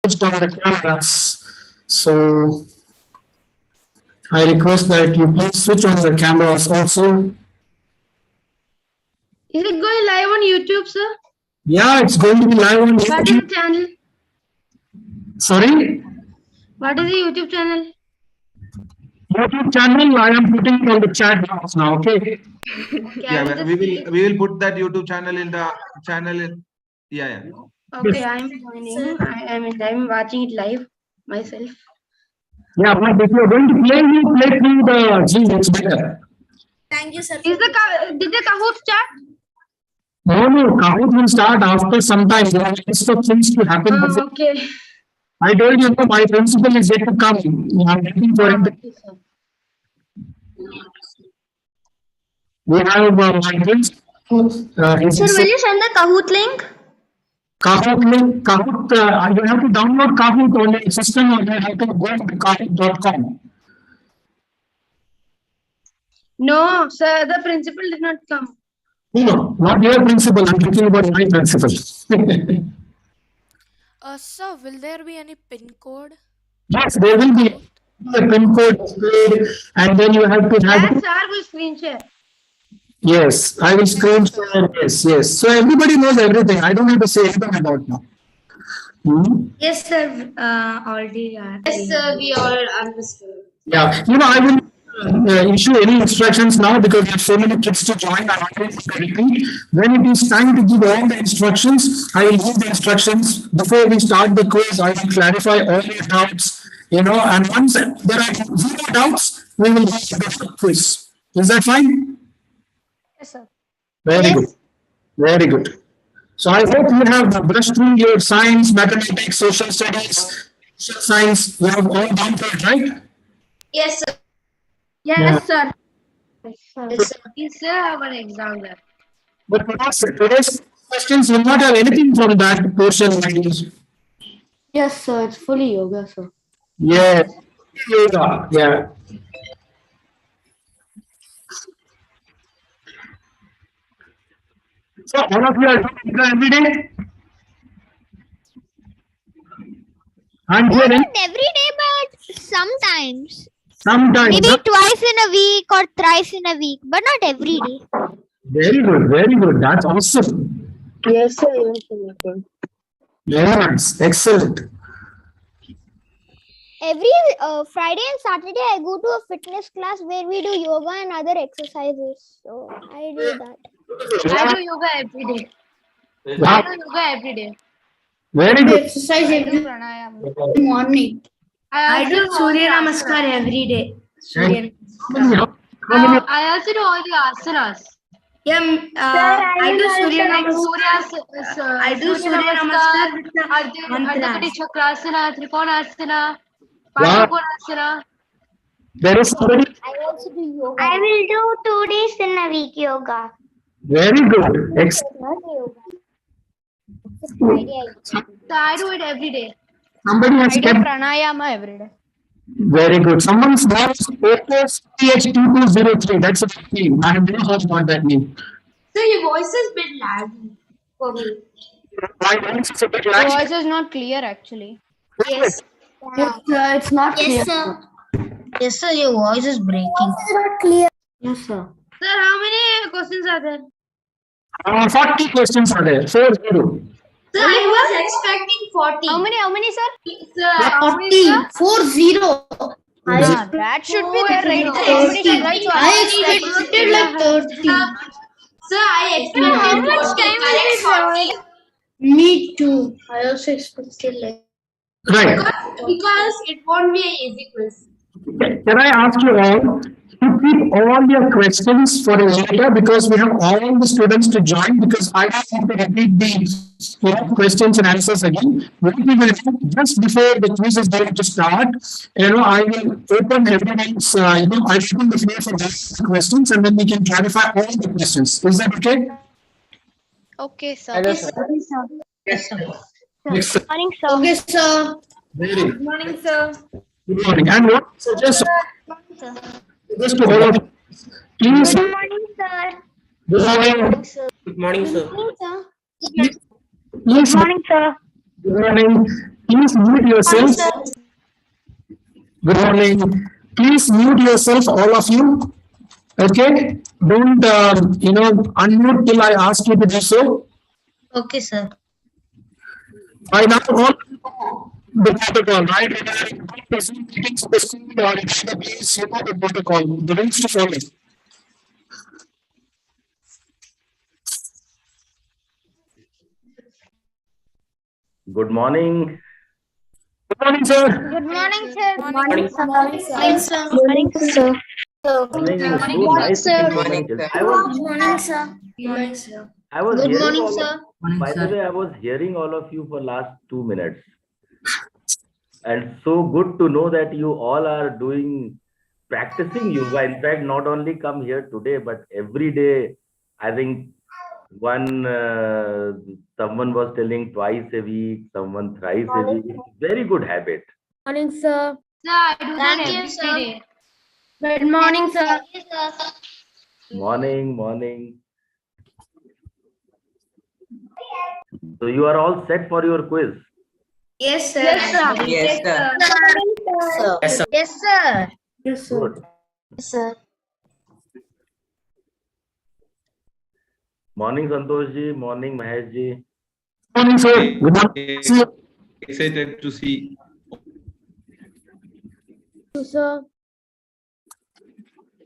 switched on the cameras. So I request that you please switch on the cameras also. Is it going live on YouTube, sir? Yeah, it's going to be live on What is the YouTube. channel? Sorry? What is the YouTube channel? YouTube channel, I am putting it on the chat box now, okay? Okay, Yeah, we will put that YouTube channel in the channel. Yeah. Okay, I'm joining. I'm watching it live myself. Yeah, but if you're going to play, you play through the Zoom, it's better. Thank you, sir. Did the Kahoot start? No, Kahoot will start after some time. There are lots of things to happen. Oh, okay. I told you, my principal is yet to come. I'm waiting for him. Okay, sir. We have my principal. Sir, will you send the Kahoot link? Kahoot link, Kahoot, you have to download Kahoot on your system or you have to go to kahoot.com. No, sir, the principal did not come. No, not your principal. I'm talking about my principal. Sir, will there be any PIN code? Yes, there will be a PIN code displayed, and then you have to have. Yes, sir, will screen share. Yes, I will screen share. Yes. So everybody knows everything. I don't have to say anything about now. Yes, sir. Already. Yes, sir, we all understood. Yeah, I will issue any instructions now because we have so many kids to join. I'm not going to repeat. When it is time to give all the instructions, I will give the instructions. Before we start the quiz, I will clarify all your doubts, and once there are zero doubts, we will go to the quiz. Is that fine? Yes, sir. Very good. Very good. So I hope you have brushed through your science, mathematics, social studies, social science. You have all done that, right? Yes, sir. Yes, sir. Yes, sir. Yes, sir, I have an exam there. But today's questions will not have anything from that portion. Yes, sir. It's fully yoga, sir. Yes. Yoga. Yeah. So all of you are doing yoga every day? And Not here every day, but sometimes. sometimes. Maybe twice in a week or thrice in a week, but not every day. Very good. Very good. That's awesome. Yes, sir. Yes, sir. Yes. Excellent. Every Friday and Saturday, I go to a fitness class where we do yoga and other exercises. So I do that. I do yoga every day. Wow. I do yoga every day. Very good. Exercise every morning. I do Surya Namaskar every day. Surya Namaskar. How many? I also do all the asanas. Yeah, I do Surya Namaskar. I do Surya Namaskar. Ardhakati Chakrasana, Trikonasana, Wow. Patanjali. There is somebody. I also do yoga. I will do 2 days in a week yoga. Very good. Excellent. Not yoga. It's a Friday. So I do it every day. Somebody has kept. Pranayama every day. Very good. Someone's name is PH2203. That's a big name. I have never heard about that name. So your voice is a bit laggy for me. My voice is a bit Your like. voice is not clear actually. Yes. It's not clear. Yes, sir. Yes, sir. Your voice is breaking. Yes, sir. Sir, how many questions are there? 40 questions are there. 40. Sir, I was expecting 40. How many, sir? Sir, How many, sir? 40. That should be there, right? Everybody should write, so I expected like 30. Sir, I expected how much time will be 40. Me too. I also expected like. Right. Because it won't be an easy quiz. Can I ask you all to keep all your questions for later because we have all the students to join because I don't want to repeat the questions and answers again. What we will do just before the quiz is going to start, I will open everyone's, I open the floor for questions and then we can clarify all the questions. Is that okay? Okay, sir. Yes, sir. Yes, sir. Morning, sir. Okay, sir. Very good. Good morning, sir. Good morning. And what suggest just to all of you, please. Good morning, sir. Good morning. Good morning, sir. Good morning, sir. Please. Good morning, sir. Good morning. Please mute yourself. Good morning. Please mute yourself, all of you. Okay? Don't, unmute till I ask you to do so. Okay, sir. I now all the protocol, right? Regarding present meetings, question, or please, you know the protocol, the rules to follow. Good morning. Good morning, sir. Good morning, sir. Morning. Morning, sir. Morning, sir. Morning. So nice to keep morning till. Morning, sir. Morning, sir. I was Good hearing morning, all sir. by the way, I was hearing all of you for last 2 minutes. And so good to know that you all are practicing yoga. In fact, not only come here today, but every day. I think someone was telling twice a week, someone thrice a week. Very good habit. Morning, sir. Thank you, sir. Good morning, sir. Morning. So you are all set for your quiz. Yes, sir. Yes, sir. Yes, sir. Good. Yes, sir. Morning, Santosh ji. Morning, Mahesh ji. Morning, sir. Good morning. See you. Excited to see. Sir.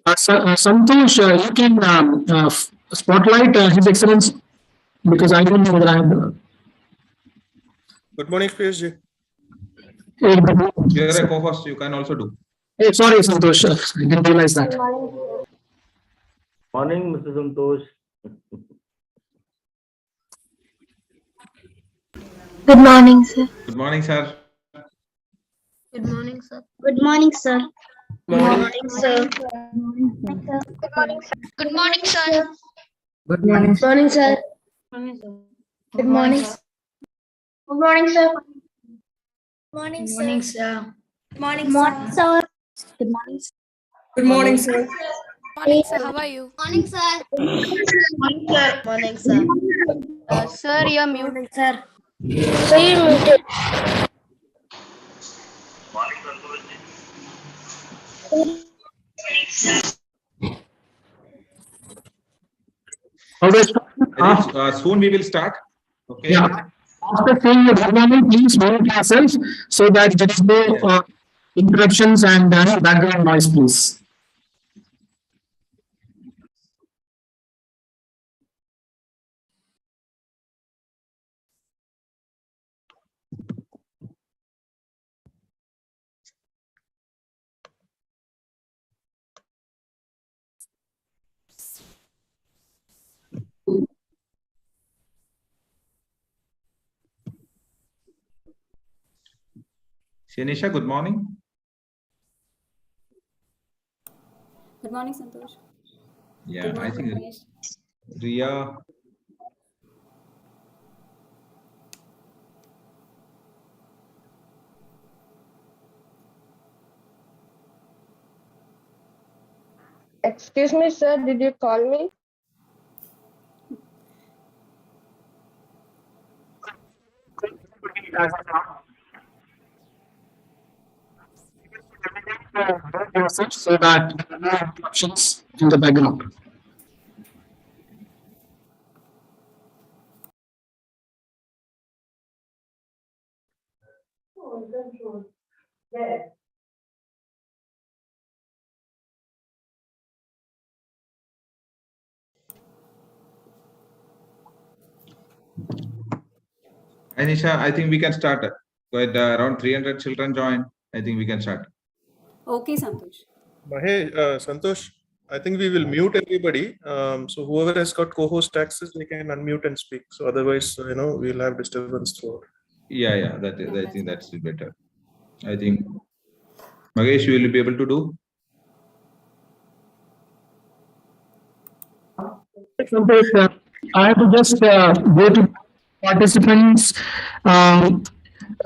Santosh, you can spotlight His Excellency because I don't know whether I have. Good morning, PSG. You're a co-host, you can also do. Hey, sorry, Santosh. I didn't realize that. Morning, Mr. Santosh. Good morning, sir. Good morning, sir. Good morning, sir. Good morning, sir. Good morning, sir. Good morning, sir. Good morning, sir. Good morning. Good morning, sir. Morning, sir. Morning, sir. Good morning, sir. Good morning, sir. How are you? Morning, sir. Morning, sir. Morning, sir. Sir, you're muted, sir. Sir, you're muted. Always. I think soon we will start. Okay. Yeah. After saying your good morning, please mute yourself so that there is no interruptions and background noise, please. Shanisha, good morning. Good morning, Santosh. Yeah, I think Ria. Excuse me, sir, did you call me? So that there are no interruptions in the background. Anisha, I think we can start. With around 300 children join. I think we can start. Okay, Santosh. Santosh, I think we will mute everybody. So whoever has got co-host access, they can unmute and speak. So otherwise, we'll have disturbance throughout. Yeah. I think that's better. I think Magesh, you will be able to do. I have to just go to participants.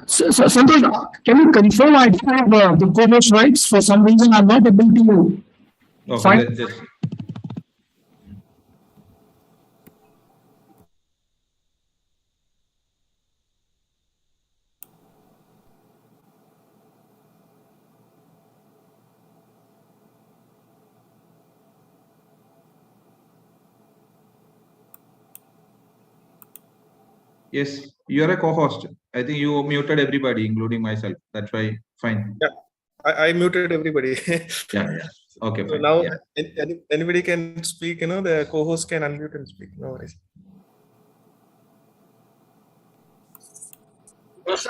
Santosh, can you confirm I do have the co-host rights? For some reason, I'm not able to Okay, find. let's just. Yes, you're a co-host. I think you muted everybody, including myself. That's why, fine. Yeah, I muted everybody. Yeah. Okay, So fine. now Yeah. anybody can speak, the co-host can unmute and speak. No worries.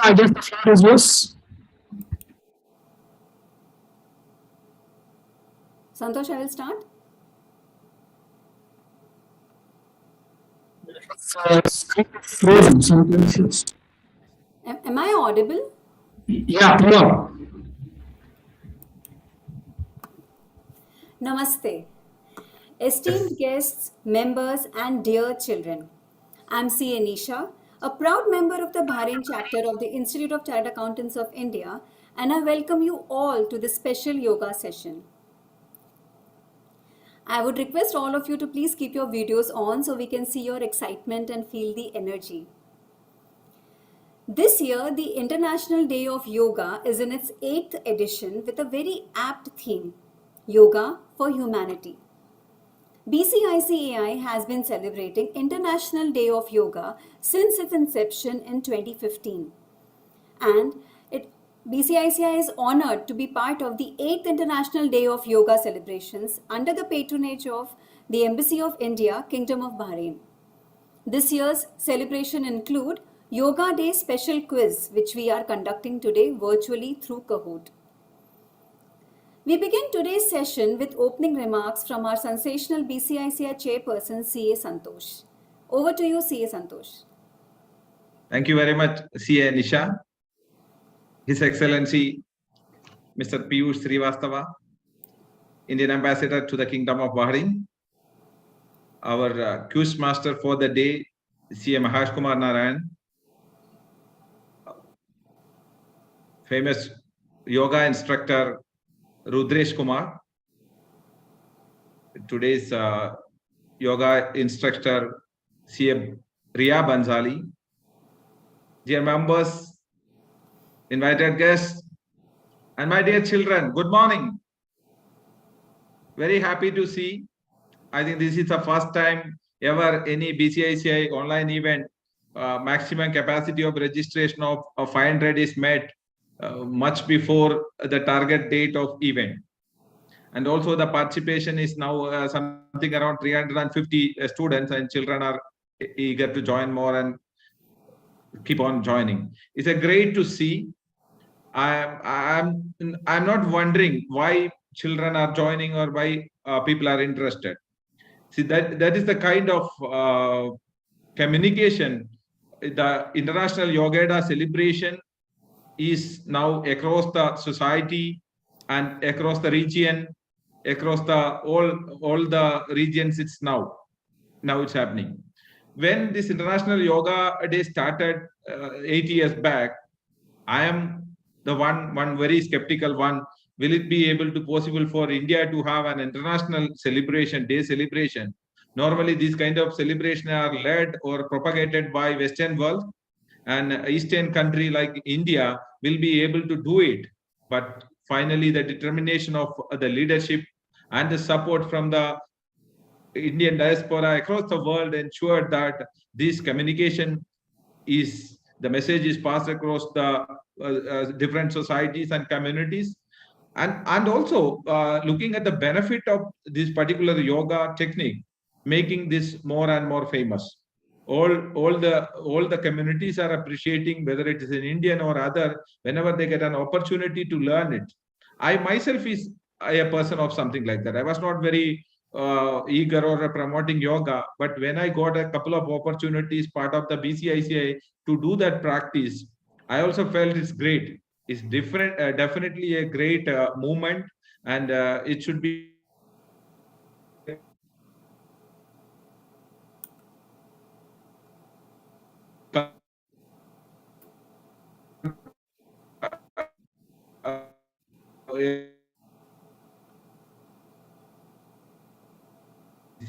I guess the floor is yours. Santosh, I will start. Frozen. Sometimes. Am I audible? Yeah, you are. Namaste. Esteemed guests, members, and dear children. I'm C. Anisha, a proud member of the Bahrain chapter of the Institute of Chartered Accountants of India, and I welcome you all to this special yoga session. I would request all of you to please keep your videos on so we can see your excitement and feel the energy. This year, the International Day of Yoga is in its 8th edition with a very apt theme, Yoga for Humanity. BCICAI has been celebrating International Day of Yoga since its inception in 2015. And BCICI is honored to be part of the 8th International Day of Yoga celebrations under the patronage of the Embassy of India, Kingdom of Bahrain. This year's celebration include Yoga Day special quiz, which we are conducting today virtually through Kahoot. We begin today's session with opening remarks from our sensational BCICI chairperson, C.A. Santosh. Over to you, C.A. Santosh. Thank you very much, C.A. Nisha. His Excellency, Mr. Piyush Srivastava, Indian Ambassador to the Kingdom of Bahrain, our quiz master for the day, C.A. Mahesh Kumar Narayan, famous yoga instructor, Rudresh Kumar, today's yoga instructor, C.A. Riya Banzali, dear members, invited guests, and my dear children, good morning. Very happy to see. I think this is the first time ever any BCICI online event, maximum capacity of registration of 500 is met much before the target date of event. And also the participation is now something around 350 students, and children are eager to join more and keep on joining. It's a great to see. I'm not wondering why children are joining or why people are interested. See, that is the kind of communication. The International Yoga Day celebration is now across the society and across the region, across the all the regions. It's now it's happening. When this International Yoga Day started 8 years back, I am the one very skeptical one. Will it be able to possible for India to have an international celebration, day celebration? Normally, these kind of celebration are led or propagated by Western world, and Eastern country like India will be able to do it. But finally, the determination of the leadership and the support from the Indian diaspora across the world ensured that this communication is, the message is passed across the different societies and communities, and also looking at the benefit of this particular yoga technique, making this more and more famous. All the communities are appreciating, whether it is in Indian or other, whenever they get an opportunity to learn it. I myself is a person of something like that. I was not very eager or promoting yoga, but when I got a couple of opportunities part of the BCICI to do that practice, I also felt it's great. It's different, definitely a great movement, and it should be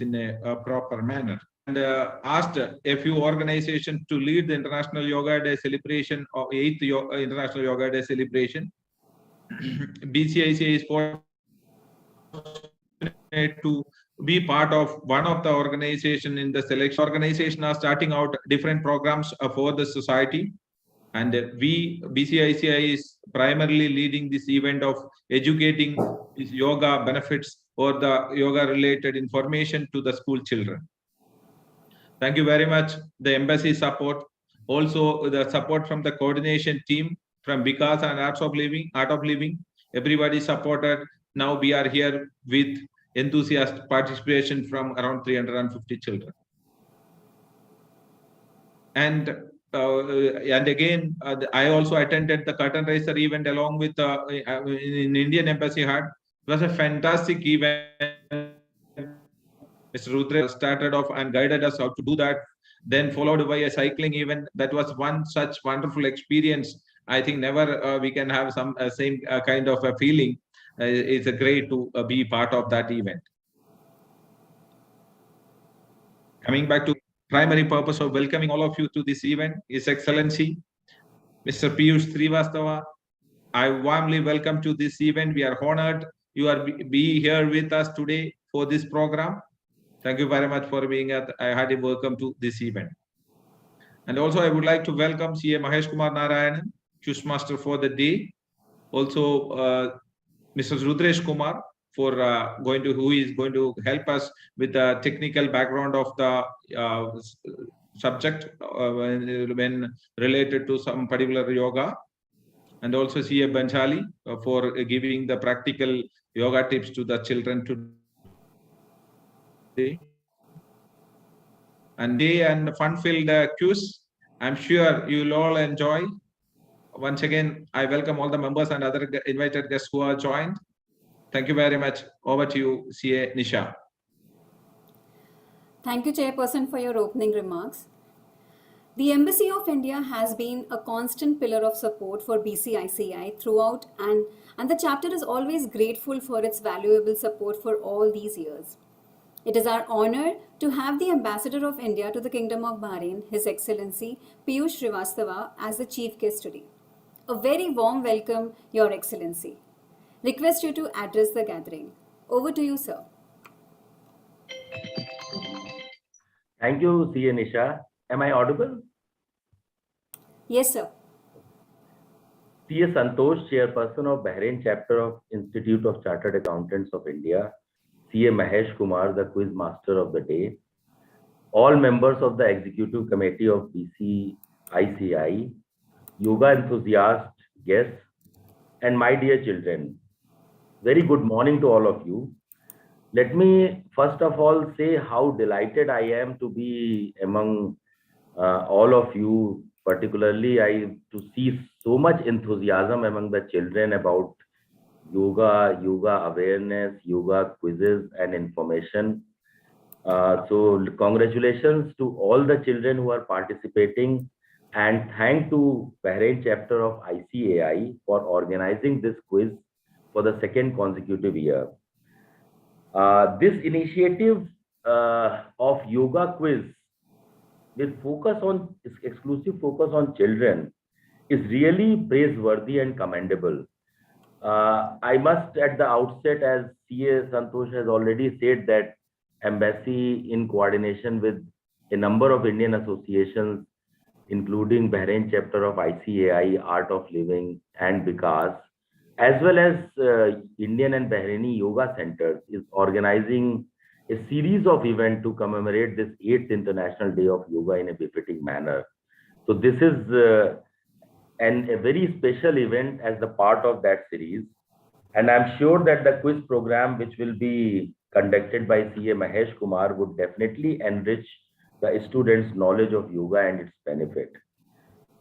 in a proper manner. And asked a few organizations to lead the International Yoga Day celebration or 8th International Yoga Day celebration. BCICI is fortunate to be part of one of the organization in the selection. Organization are starting out different programs for the society. And we, BCICI, is primarily leading this event of educating these yoga benefits or the yoga related information to the school children. Thank you very much. The embassy support, also the support from the coordination team from Vikas and Art of Living. Everybody supported. Now we are here with enthusiastic participation from around 350 children. And again, I also attended the curtain raiser event along with in Indian Embassy Hut. It was a fantastic event. Mr. Rudra started off and guided us how to do that. Then followed by a cycling event. That was one such wonderful experience. I think never we can have some same kind of a feeling. It's great to be part of that event. Coming back to primary purpose of welcoming all of you to this event, His Excellency, Mr. Piyush Srivastava, I warmly welcome to this event. We are honored you are be here with us today for this program. Thank you very much for being at. I had a welcome to this event. And also I would like to welcome CA Mahesh Kumar Narayanan, Choose Master for the day. Also Mr. Rudresh Kumar, for who is going to help us with the technical background of the subject when related to some particular yoga, and also C.A. Banchali for giving the practical yoga tips to the children today. And day and fun-filled quiz, I'm sure you'll all enjoy. Once again, I welcome all the members and other invited guests who are joined. Thank you very much. Over to you, CA Nisha. Thank you, Chairperson, for your opening remarks. The Embassy of India has been a constant pillar of support for BCICI throughout, and the chapter is always grateful for its valuable support for all these years. It is our honor to have the Ambassador of India to the Kingdom of Bahrain, His Excellency Piyush Srivastava, as the chief guest today. A very warm welcome, Your Excellency. Request you to address the gathering. Over to you, sir. Thank you, CA Nisha. Am I audible? Yes, sir. CA Santosh, Chairperson of Bahrain Chapter of Institute of Chartered Accountants of India, CA Mahesh Kumar, the Quiz Master of the Day, all members of the Executive Committee of BCICI, yoga enthusiasts, guests, and my dear children. Very good morning to all of you. Let me first of all say how delighted I am to be among all of you, particularly to see so much enthusiasm among the children about yoga awareness, yoga quizzes and information. So congratulations to all the children who are participating, and thank to Bahrain chapter of ICAI for organizing this quiz for the second consecutive year. This initiative of yoga quiz with exclusive focus on children is really praiseworthy and commendable. I must at the outset, as CA Santosh has already said, that Embassy in coordination with a number of Indian associations, including Bahrain chapter of ICAI, Art of Living and Vikas, as well as Indian and Bahraini yoga centers, is organizing a series of events to commemorate this 8th International Day of Yoga in a befitting manner. So this is a very special event as the part of that series. And I'm sure that the quiz program, which will be conducted by CA Mahesh Kumar, would definitely enrich the students' knowledge of yoga and its benefit.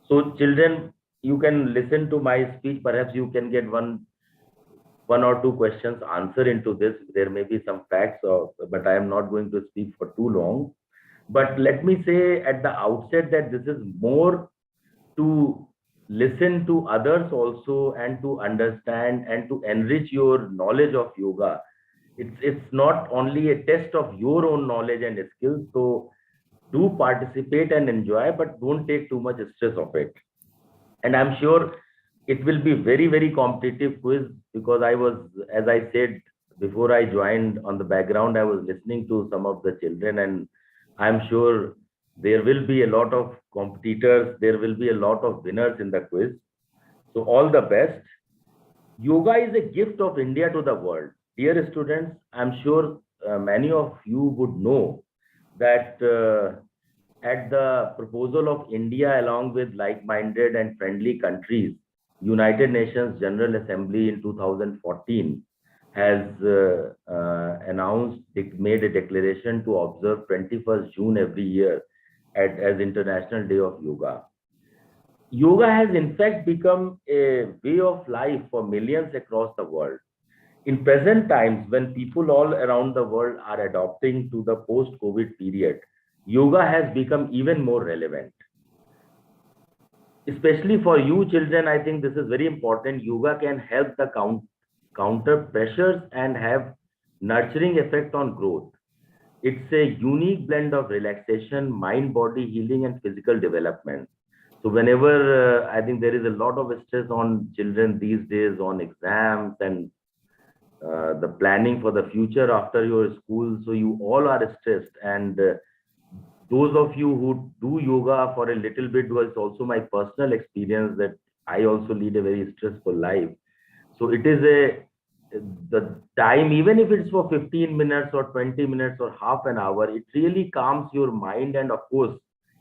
So children, you can listen to my speech. Perhaps you can get one or two questions answer into this. There may be some facts, but I am not going to speak for too long. But let me say at the outset that this is more to listen to others also, and to understand and to enrich your knowledge of yoga. It's not only a test of your own knowledge and skills. So do participate and enjoy, but don't take too much stress of it. And I'm sure it will be very, very competitive quiz, because I was, as I said, before I joined, on the background, I was listening to some of the children, and I'm sure there will be a lot of competitors, there will be a lot of winners in the quiz. So all the best. Yoga is a gift of India to the world. Dear students, I'm sure many of you would know that at the proposal of India, along with like-minded and friendly countries, United Nations General Assembly in 2014 has made a declaration to observe 21st June every year as International Day of Yoga. Yoga has in fact become a way of life for millions across the world. In present times, when people all around the world are adopting to the post-COVID period, yoga has become even more relevant. Especially for you children, I think this is very important. Yoga can help the counter pressures and have nurturing effect on growth. It's a unique blend of relaxation, mind-body healing, and physical development. So whenever I think there is a lot of stress on children these days on exams and the planning for the future after your school, so you all are stressed, and those of you who do yoga for a little bit, was also my personal experience that I also lead a very stressful life. So it is the time, even if it's for 15 minutes or 20 minutes or half an hour, it really calms your mind, and of course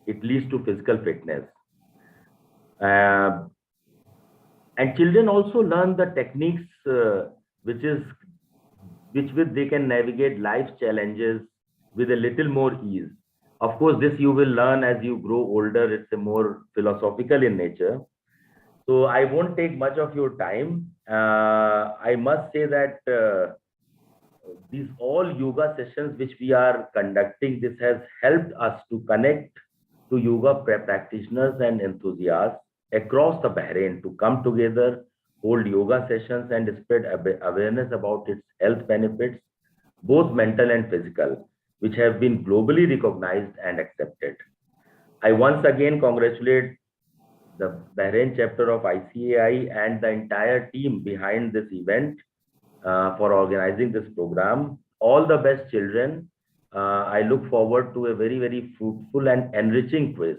it leads to physical fitness. And children also learn the techniques which with they can navigate life's challenges with a little more ease. Of course, this you will learn as you grow older. It's a more philosophical in nature. So I won't take much of your time. I must say that these all yoga sessions which we are conducting, this has helped us to connect to yoga practitioners and enthusiasts across the Bahrain to come together, hold yoga sessions, and spread awareness about its health benefits, both mental and physical, which have been globally recognized and accepted. I once again congratulate the Bahrain chapter of ICAI and the entire team behind this event for organizing this program. All the best, children. I look forward to a very, very fruitful and enriching quiz.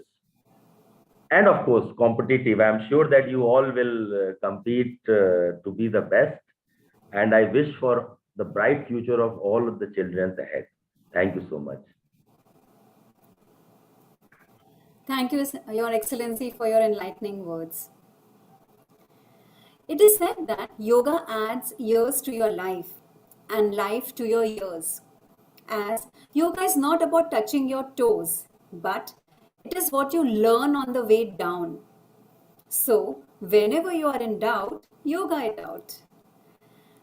And of course, competitive. I'm sure that you all will compete to be the best. And I wish for the bright future of all of the children ahead. Thank you so much. Thank you, Your Excellency, for your enlightening words. It is said that yoga adds years to your life and life to your years, as yoga is not about touching your toes, but it is what you learn on the way down. So, whenever you are in doubt, yoga it out.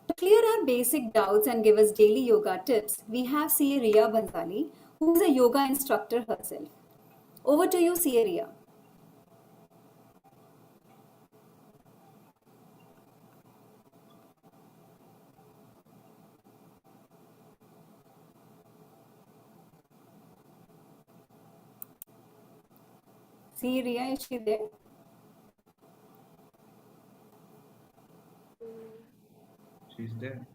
To clear our basic doubts and give us daily yoga tips, we have CA Riya Bhansali, who is a yoga instructor herself. Over to you, CA Riya. CA Riya, is she there? She's there.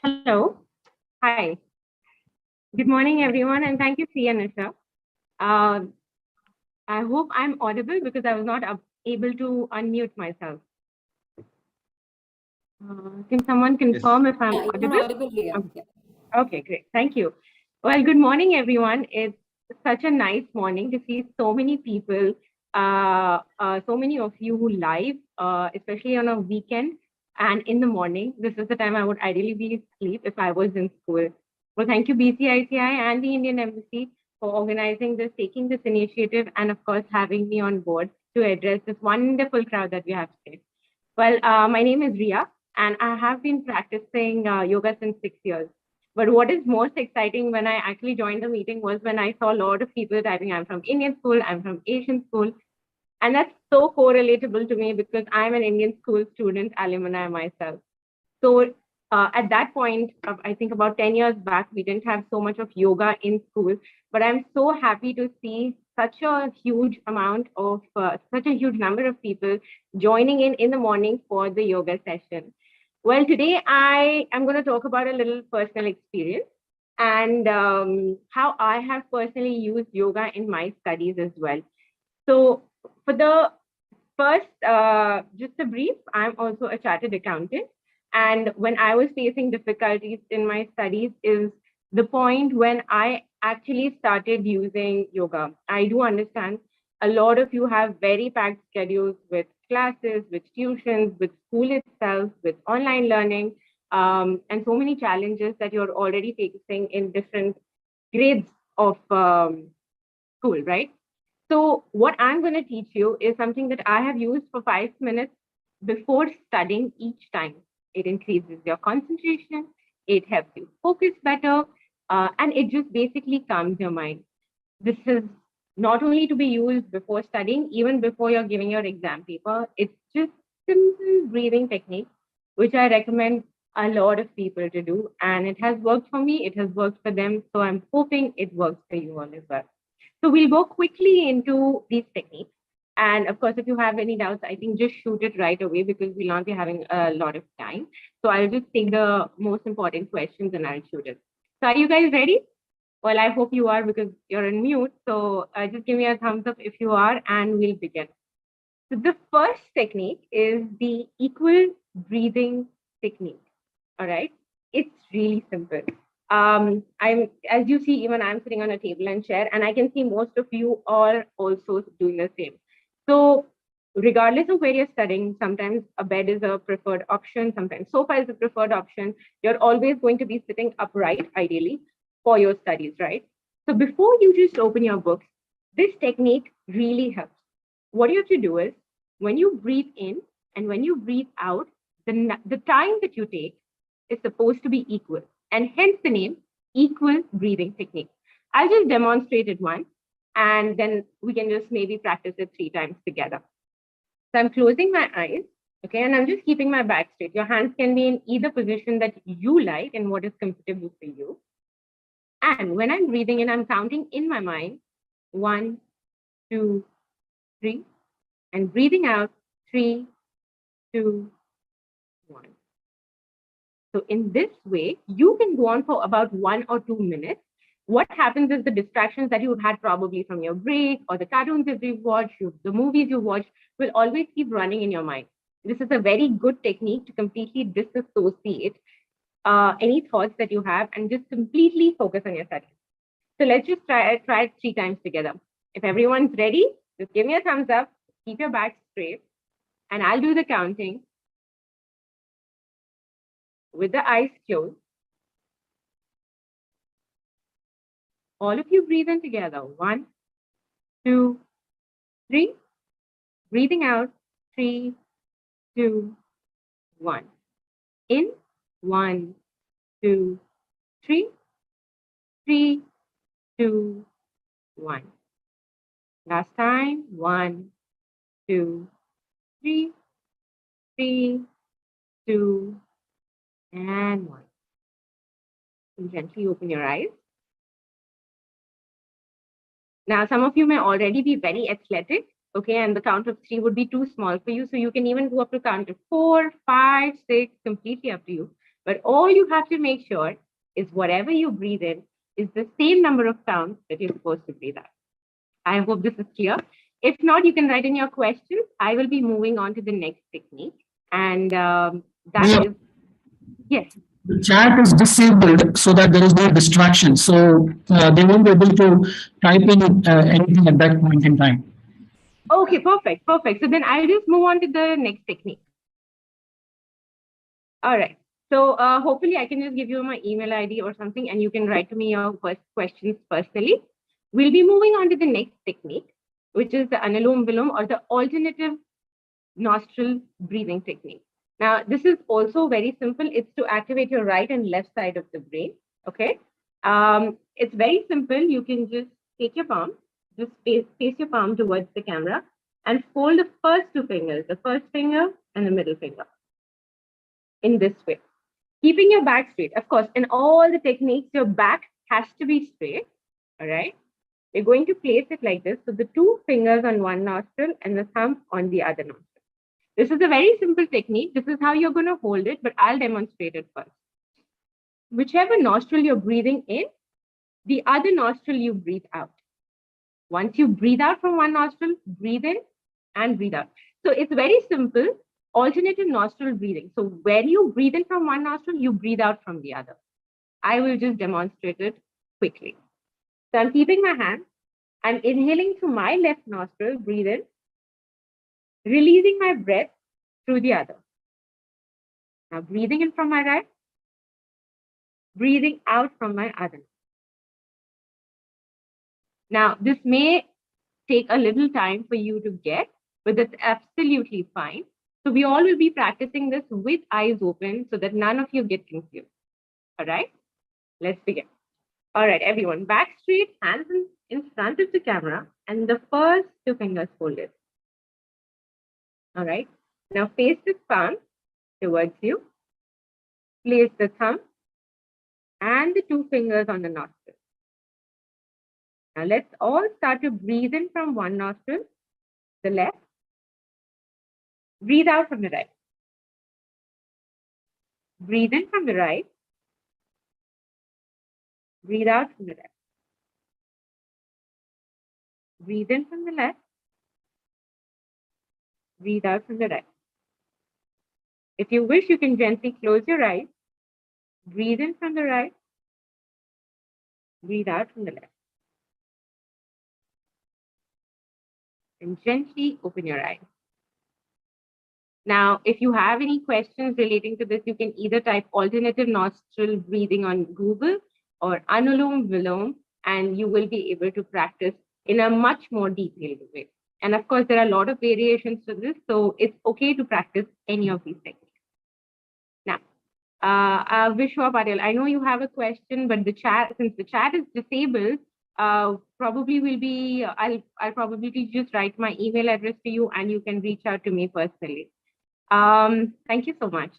Hello. Hi. Good morning, everyone, and thank you, Sia Nisha. I hope I'm audible because I was not able to unmute myself. Can someone confirm if I'm audible? You're audible, Riya. Okay, great. Thank you. Well, good morning, everyone. It's such a nice morning to see so many people, so many of you who live, especially on a weekend and in the morning. This is the time I would ideally be asleep if I was in school. Well, thank you, BCICI and the Indian Embassy for organizing this, taking this initiative, and of course, having me on board to address this wonderful crowd that we have today. Well, my name is Riya, and I have been practicing yoga since 6 years. But what is most exciting when I actually joined the meeting was when I saw a lot of people typing, I'm from Indian school, I'm from Asian school. And that's so correlatable to me because I'm an Indian school student alumni myself. So at that point, I think about 10 years back, we didn't have so much of yoga in school, but I'm so happy to see such a huge amount of, such a huge number of people joining in the morning for the yoga session. Well, today I am going to talk about a little personal experience and how I have personally used yoga in my studies as well. So for the first, just a brief, I'm also a chartered accountant. And when I was facing difficulties in my studies is the point when I actually started using yoga. I do understand a lot of you have very packed schedules with classes, with tuitions, with school itself, with online learning, and so many challenges that you're already facing in different grades of school, right? So what I'm going to teach you is something that I have used for 5 minutes before studying each time. It increases your concentration, it helps you focus better, and it just basically calms your mind. This is not only to be used before studying, even before you're giving your exam paper. It's just simple breathing technique, which I recommend a lot of people to do. And it has worked for me, it has worked for them. So I'm hoping it works for you all as well. So we'll go quickly into these techniques. And of course, if you have any doubts, I think just shoot it right away because we'll not be having a lot of time. So I'll just take the most important questions and I'll shoot it. So are you guys ready? Well, I hope you are because you're on mute. So just give me a thumbs up if you are and we'll begin. So the first technique is the equal breathing technique. All right. It's really simple. As you see, even I'm sitting on a table and chair, and I can see most of you are also doing the same. So regardless of where you're studying, sometimes a bed is a preferred option, sometimes sofa is a preferred option. You're always going to be sitting upright, ideally, for your studies, right? So before you just open your books, this technique really helps. What you have to do is, when you breathe in and when you breathe out, the time that you take is supposed to be equal. And hence the name, equal breathing technique. I'll just demonstrate it once, and then we can just maybe practice it 3 times together. So I'm closing my eyes, okay, and I'm just keeping my back straight. Your hands can be in either position that you like and what is comfortable for you. And when I'm breathing in, I'm counting in my mind, 1, 2, 3, and breathing out, 3, 2, 1. So in this way, you can go on for about 1 or 2 minutes. What happens is the distractions that you've had probably from your break or the cartoons that you've watched, the movies you watched will always keep running in your mind. This is a very good technique to completely disassociate any thoughts that you have and just completely focus on your studies. So let's just try it 3 times together. If everyone's ready, just give me a thumbs up, keep your back straight, and I'll do the counting with the eyes closed. All of you breathe in together. 1, 2, 3. Breathing out. 3, 2, 1. In. 1, 2, 3. 3, 2, 1. Last time. 1, 2, 3. 3, 2, and 1. And gently open your eyes. Now, some of you may already be very athletic, okay, and the count of 3 would be too small for you. So you can even go up to count of 4, 5, 6, completely up to you. But all you have to make sure is whatever you breathe in is the same number of counts that you're supposed to breathe out. I hope this is clear. If not, you can write in your questions. I will be moving on to the next technique. And that is, yes. The chat is disabled so that there is no distraction. So they won't be able to type in anything at that point in time. Okay, perfect. So then I'll just move on to the next technique. All right. So hopefully I can just give you my email ID or something and you can write to me your questions personally. We'll be moving on to the next technique, which is the Anilumbilum or the alternative nostril breathing technique. Now, this is also very simple. It's to activate your right and left side of the brain, okay? It's very simple. You can just take your palm, just face your palm towards the camera and fold the first 2 fingers, the first finger and the middle finger in this way. Keeping your back straight. Of course, in all the techniques, your back has to be straight, all right? We're going to place it like this. So the two fingers on one nostril and the thumb on the other nostril. This is a very simple technique. This is how you're going to hold it, but I'll demonstrate it first. Whichever nostril you're breathing in, the other nostril you breathe out. Once you breathe out from one nostril, breathe in and breathe out. So it's very simple, alternative nostril breathing. So when you breathe in from one nostril, you breathe out from the other. I will just demonstrate it quickly. So I'm keeping my hand. I'm inhaling through my left nostril, breathe in, releasing my breath through the other. Now breathing in from my right, breathing out from my other. Now this may take a little time for you to get, but that's absolutely fine. So we all will be practicing this with eyes open so that none of you get confused. All right, let's begin. All right, everyone, back straight, hands in front of the camera, and the first two fingers folded. All right, now face the palm towards you. Place the thumb and the two fingers on the nostril. Now let's all start to breathe in from one nostril, the left. Breathe out from the right. Breathe in from the right. Breathe out from the left. Breathe in from the left. Breathe out from the right. If you wish, you can gently close your eyes. Breathe in from the right. Breathe out from the left. And gently open your eyes. Now, if you have any questions relating to this, you can either type alternative nostril breathing on Google or Anilumbilum, and you will be able to practice in a much more detailed way. And of course, there are a lot of variations to this, so it's okay to practice any of these techniques. Now, Vishwa Patel, I know you have a question, but the chat, since the chat is disabled, probably will be, I'll probably just write my email address to you and you can reach out to me personally. Thank you so much.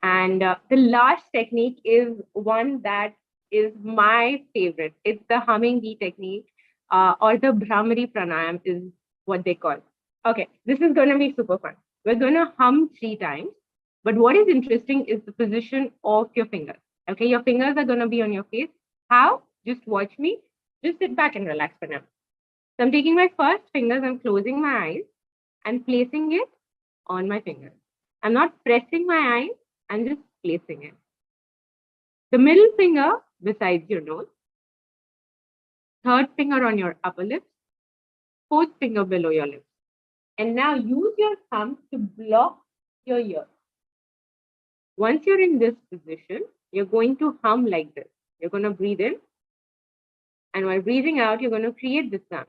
And the last technique is one that is my favorite. It's the humming bee technique, or the Brahmari pranayam is what they call. Okay, this is going to be super fun. We're going to hum 3 times. But what is interesting is the position of your fingers. Okay, your fingers are going to be on your face. How? Just watch me. Just sit back and relax for now. So I'm taking my first fingers, I'm closing my eyes and placing it on my fingers. I'm not pressing my eyes, I'm just placing it. The middle finger beside your nose. Third finger on your upper lip. Fourth finger below your lips. And now use your thumb to block your ear. Once you're in this position, you're going to hum like this. You're going to breathe in. And while breathing out, you're going to create this sound.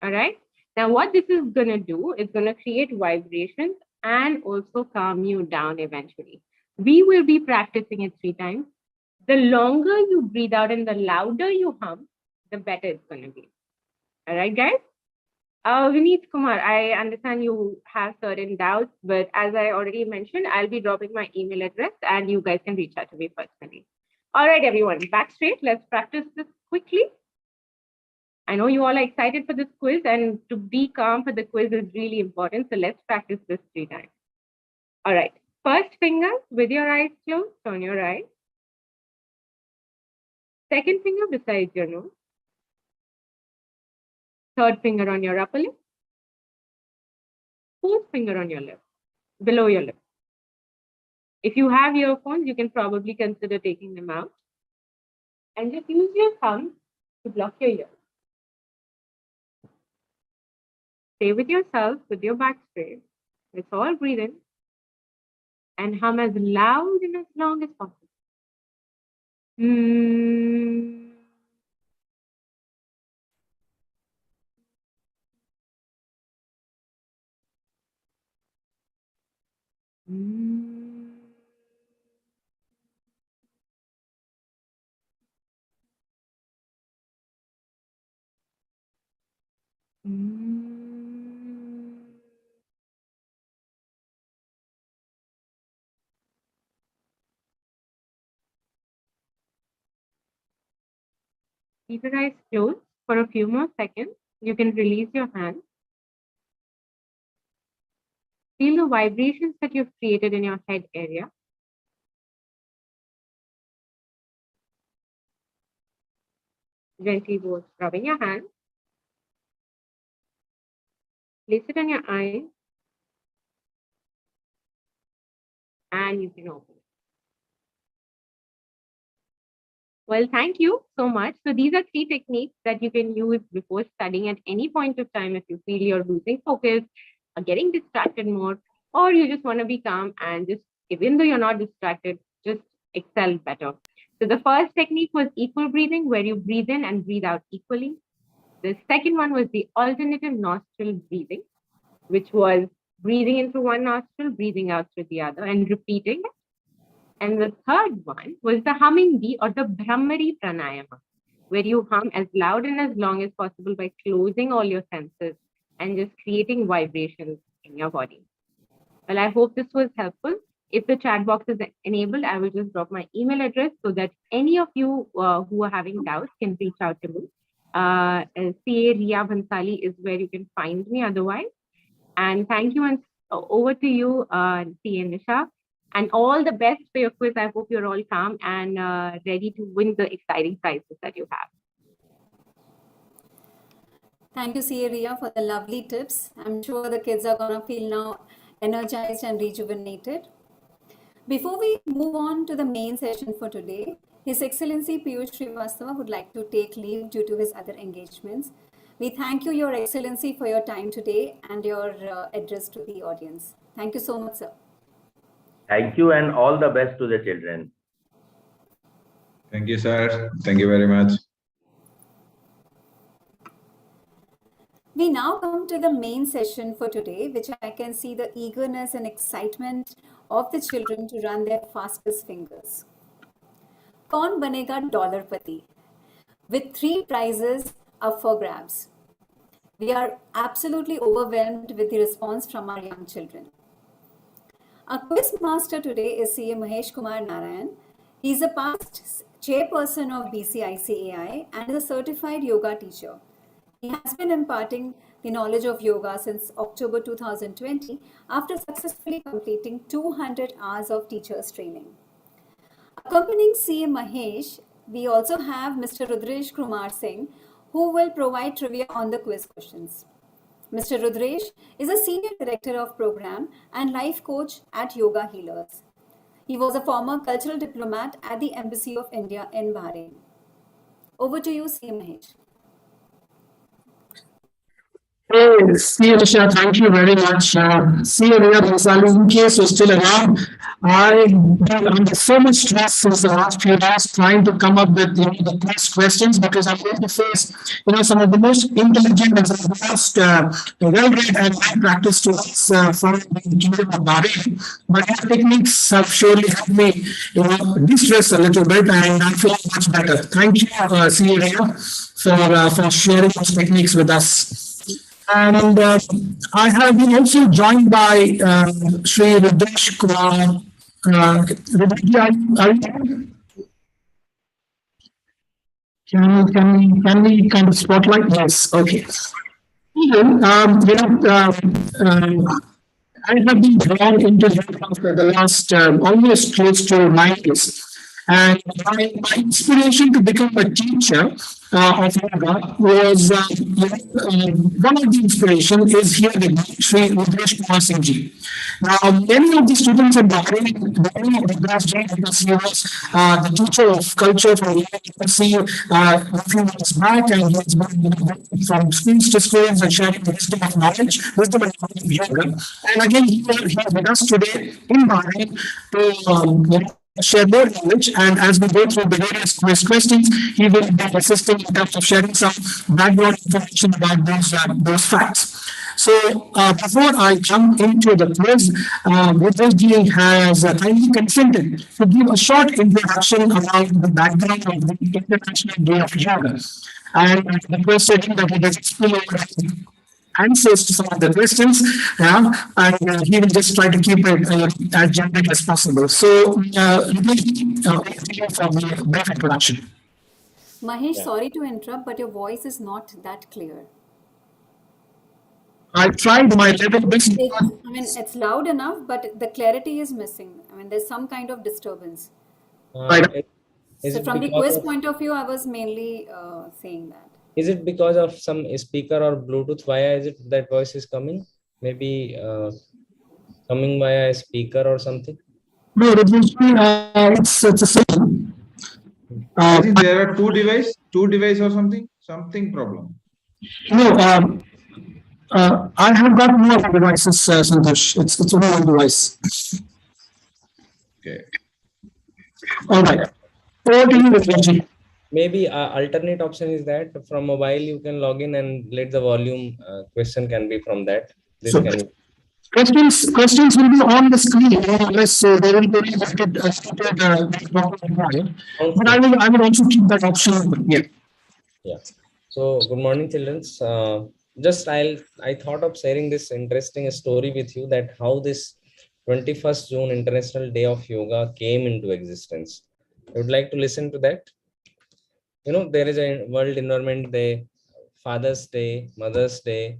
All right. Now, what this is going to do is going to create vibrations and also calm you down eventually. We will be practicing it 3 times. The longer you breathe out and the louder you hum, the better it's going to be. All right, guys? Vineet Kumar, I understand you have certain doubts, but as I already mentioned, I'll be dropping my email address and you guys can reach out to me personally. All right, everyone, back straight. Let's practice this quickly. I know you all are excited for this quiz, and to be calm for the quiz is really important. So let's practice this 3 times. All right, first finger with your eyes closed on your right. Second finger beside your nose. Third finger on your upper lip. Fourth finger on your lip, below your lip. If you have earphones, you can probably consider taking them out. And just use your thumb to block your ears. Stay with yourself with your back straight. Let's all breathe in and hum as loud and as long as possible. Keep your eyes closed for a few more seconds. You can release your hand. Feel the vibrations that you've created in your head area. Gently go rubbing your hand. Place it on your eyes. And you can open it. Well, thank you so much. So these are 3 techniques that you can use before studying at any point of time if you feel you're losing focus or getting distracted more, or you just want to be calm and just, even though you're not distracted, just excel better. So the first technique was equal breathing, where you breathe in and breathe out equally. The second one was the alternative nostril breathing, which was breathing in through one nostril, breathing out through the other, and repeating it. And the third one was the humming bee or the Brahmari pranayama, where you hum as loud and as long as possible by closing all your senses and just creating vibrations in your body. Well, I hope this was helpful. If the chat box is enabled, I will just drop my email address so that any of you who are having doubts can reach out to me. CA Riya Bhansali is where you can find me otherwise. And thank you, and over to you, CA Nisha. And all the best for your quiz. I hope you're all calm and ready to win the exciting prizes that you have. Thank you, CA Riya, for the lovely tips. I'm sure the kids are going to feel now energized and rejuvenated. Before we move on to the main session for today, His Excellency Piyush Srivastava would like to take leave due to his other engagements. We thank you, Your Excellency, for your time today and your address to the audience. Thank you so much, sir. Thank you, and all the best to the children. Thank you, sir. Thank you very much. We now come to the main session for today, which I can see the eagerness and excitement of the children to run their fastest fingers. Kaun Banega Dollarpati, with 3 prizes up for grabs. We are absolutely overwhelmed with the response from our young children. Our quiz master today is CA Mahesh Kumar Narayan. He is a past chairperson of BCICAI and is a certified yoga teacher. He has been imparting the knowledge of yoga since October 2020 after successfully completing 200 hours of teacher's training. Accompanying CA Mahesh, we also have Mr. Rudresh Kumar Singh, who will provide trivia on the quiz questions. Mr. Rudresh is a senior director of program and life coach at Yoga Healers. He was a former cultural diplomat at the Embassy of India in Bahrain. Over to you, CA Mahesh. Hey, CA Nisha, thank you very much. CA Riya Bhansali, in case you're still around, I've been under so much stress since the last few days trying to come up with the quiz questions, because I'm going to face some of the most intelligent and some of the most well-read and well-practiced students from the Kingdom of Bahrain. But your techniques have surely helped me de-stress a little bit, and I feel much better. Thank you, CA Riya, for sharing those techniques with us. And I have been also joined by Sri Rudresh Kumar. Rudresh, are you? Can we kind of spotlight? Yes. Okay. I have been drawn into yoga for the last almost close to 9 years. And my inspiration to become a teacher of yoga was one of the inspirations is here with Sri Rudresh Kumar Singh ji. Now, many of the students in Bahrain know Rudresh ji because he was the teacher of culture from the University a few months back, and he has been from schools to schools and sharing the wisdom of knowledge, wisdom and knowledge of yoga. And again, he is with us today in Bahrain to share more knowledge, and as we go through the various quiz questions, he will be assisting in terms of sharing some background information about those facts. So before I jump into the quiz, Rudresh has kindly consented to give a short introduction about the background of the International Day of Yoga, and the question that he does explain answers to some of the questions, and he will just try to keep it as generic as possible. So, for the brief introduction. Mahesh, Yeah. sorry to interrupt, but your voice is not that clear. I tried my level best. It's loud enough, but the clarity is missing. There's some kind of disturbance. Is So it from the because quiz of, point of view, I was mainly saying that. is it because of some speaker or Bluetooth? Via is it that voice is coming? Maybe coming via a speaker or something? No, it's a system. I think there are two device or something problem. No, I have got more devices, Santosh. It's only one device. Okay. All right. Over to you, Vijay. Maybe alternate option is that from mobile you can log in and let the volume question can be from that. This So, can questions will be on the screen, unless they will be seated, but I will also keep that option open. Yeah. Yeah. So good morning, children. Just I thought of sharing this interesting story with you, that how this 21st June International Day of Yoga came into existence. I would like to listen to that. There is a World Environment Day, Father's Day, Mother's Day.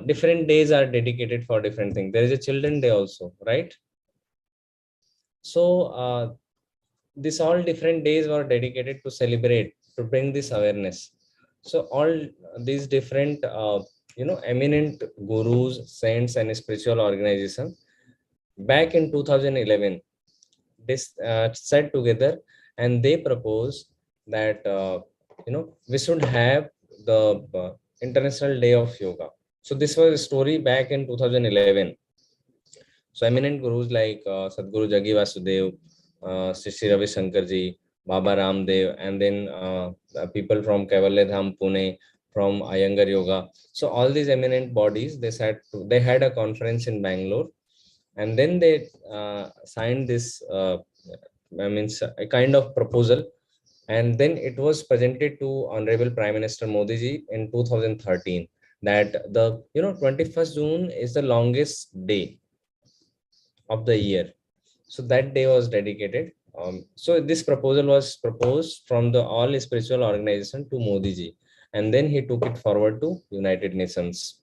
Different days are dedicated for different things. There is a Children Day also, right? So these all different days were dedicated to celebrate, to bring this awareness. So all these different eminent gurus, saints, and spiritual organization back in 2011 this sat together, and they proposed that we should have the International Day of Yoga. So this was a story back in 2011. So eminent gurus like Sadhguru Jagi Vasudev, Sri Ravi Shankarji, Baba Ramdev, and then people from Kaivalya Dham, Pune, from Iyengar Yoga. So all these eminent bodies, they had a conference in Bangalore, and then they signed this a kind of proposal, and then it was presented to Honorable Prime Minister Modi ji in 2013, that the 21st June is the longest day of the year. So that day was dedicated. So this proposal was proposed from the all spiritual organization to Modi ji, and then he took it forward to United Nations.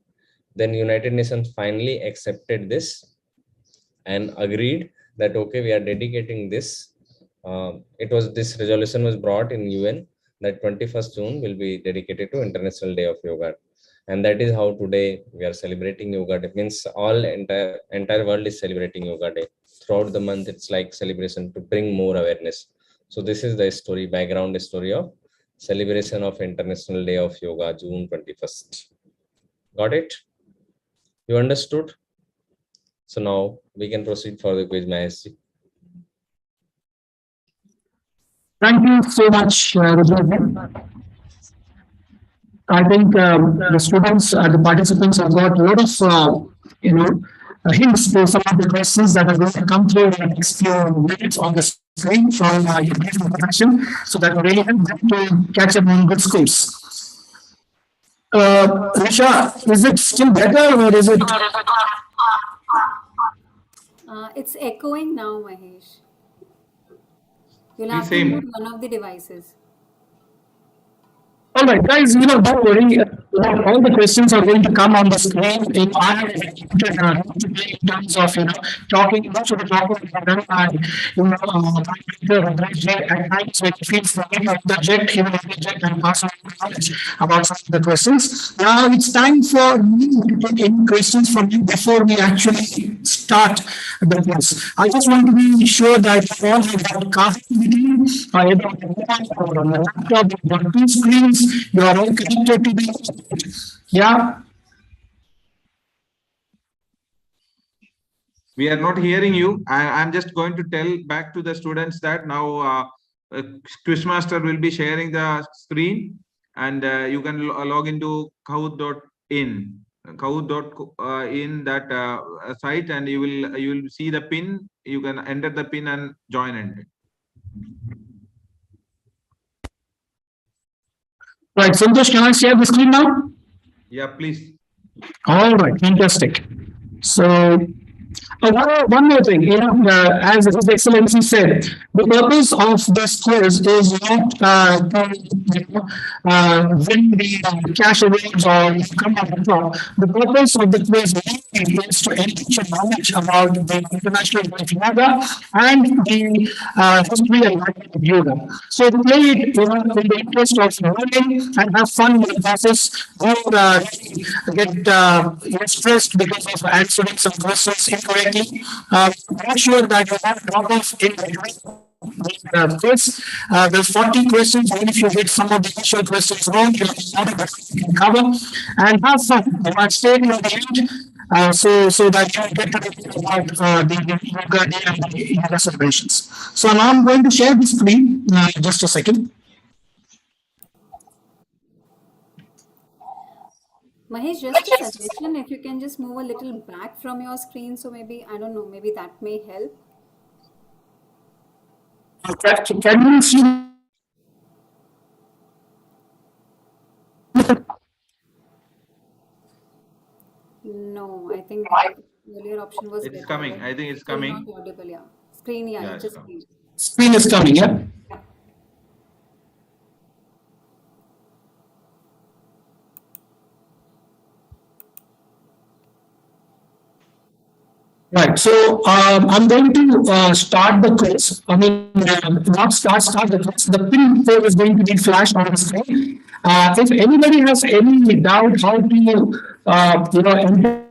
Then United Nations finally accepted this and agreed that okay, we are dedicating this. This resolution was brought in UN that 21st June will be dedicated to International Day of Yoga, and that is how today we are celebrating Yoga Day. Means entire world is celebrating Yoga Day throughout the month. It's like celebration to bring more awareness. So this is the background story of celebration of International Day of Yoga, June 21st. Got it? You understood? So now we can proceed for the quiz, Mahesh. Thank you so much, Rajat. I think the students, the participants have got a lot of, hints to some of the questions that are going to come through in the next few minutes on the screen from your introduction, so that will really help them to catch up on good scores. Risha, is it still better or is it? It's echoing now, Mahesh. You'll have to Same. mute one of the devices. All right, guys, don't worry. All the questions are going to come on the screen. If I have in terms of, talking, most of the talking is done by, at times when he feels the need to interject, he will interject and pass on knowledge about some of the questions. Now it's time for me to take any questions from you before we actually start the quiz. I just want to be sure that you all have got casting with you, either on the mobile or on the laptop, you've got two screens. You are all connected to the, yeah. We are not hearing you. I'm just going to tell back to the students that now Quizmaster will be sharing the screen, and you can log into kahoot.in, kahoot.in that site, and you will see the pin. You can enter the pin and join it. Right, Santosh, can I share the screen now? Yeah, please. All right, fantastic. So, one more thing, as His Excellency said, the purpose of this quiz is not to win the cash awards or come up with the purpose of the quiz is to enrich your knowledge about the international day of yoga and the history and life of yoga. So play it, in the interest of learning and have fun with the process. Don't get stressed because of answering some questions incorrectly. Make sure that you have drop off in the quiz. There's 40 questions. Even if you get some of the initial questions wrong, you have a lot of you can cover and have fun. You might stay in the end. So that you get to know about the yoga day and the yoga celebrations. So now I'm going to share the screen. Just a second. Mahesh, just a suggestion, if you can just move a little back from your screen, so maybe, I don't know, maybe that may help. Can you see? No, I think the earlier option was It's better, coming. but I think it's still coming. not audible, yeah. Screen, yeah, Yeah, it it's just coming. came. Screen is coming, yeah? Yeah. Right. So I'm going to start the quiz. I mean, not start the quiz. The pin code is going to be flashed on the screen. If anybody has any doubt how to, enter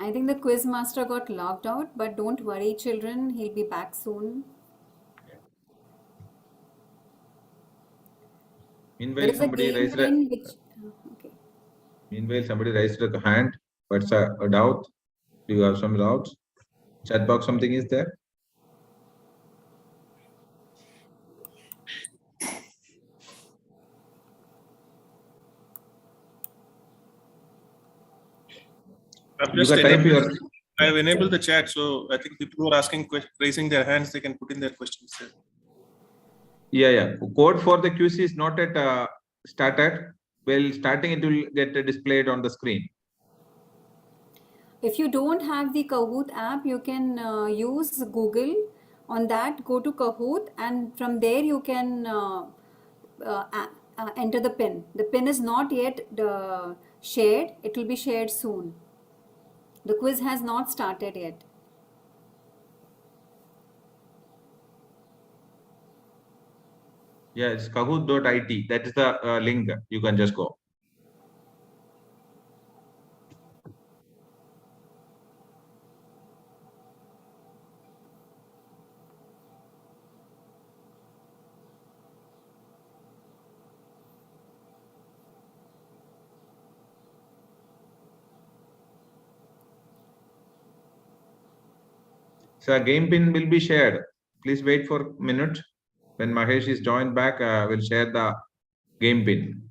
I think the quiz master got logged out, but don't worry, children, he'll be back soon. There Meanwhile, is a somebody game raised a pin which, okay. meanwhile somebody raised a hand. What's a doubt? Do you have some doubts? Chat box, something is there? I've You just can type your. I've enabled the chat, so I think people who are asking, raising their hands, they can put in their questions there. Yeah. Code for the QC is not at started. Well, starting it will get displayed on the screen. If you don't have the Kahoot app, you can use Google. On that, go to Kahoot, and from there you can enter the pin. The pin is not yet shared. It will be shared soon. The quiz has not started yet. Yeah, it's kahoot.it. That is the link. You can just go. So a game pin will be shared. Please wait for a minute. When Mahesh is joined back, we'll share the game pin.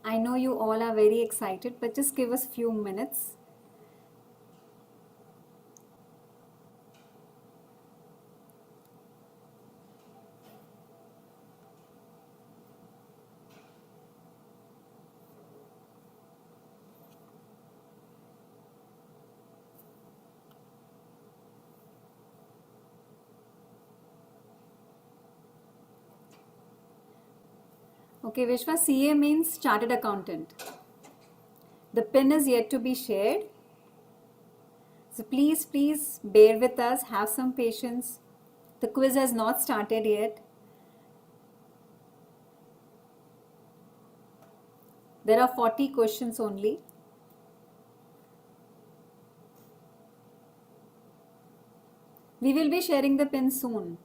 I know you all are very excited, but just give us a few minutes. Okay, Vishwa, CA means Chartered Accountant. The pin is yet to be shared. So please bear with us, have some patience. The quiz has not started yet. There are 40 questions only. We will be sharing the pin soon.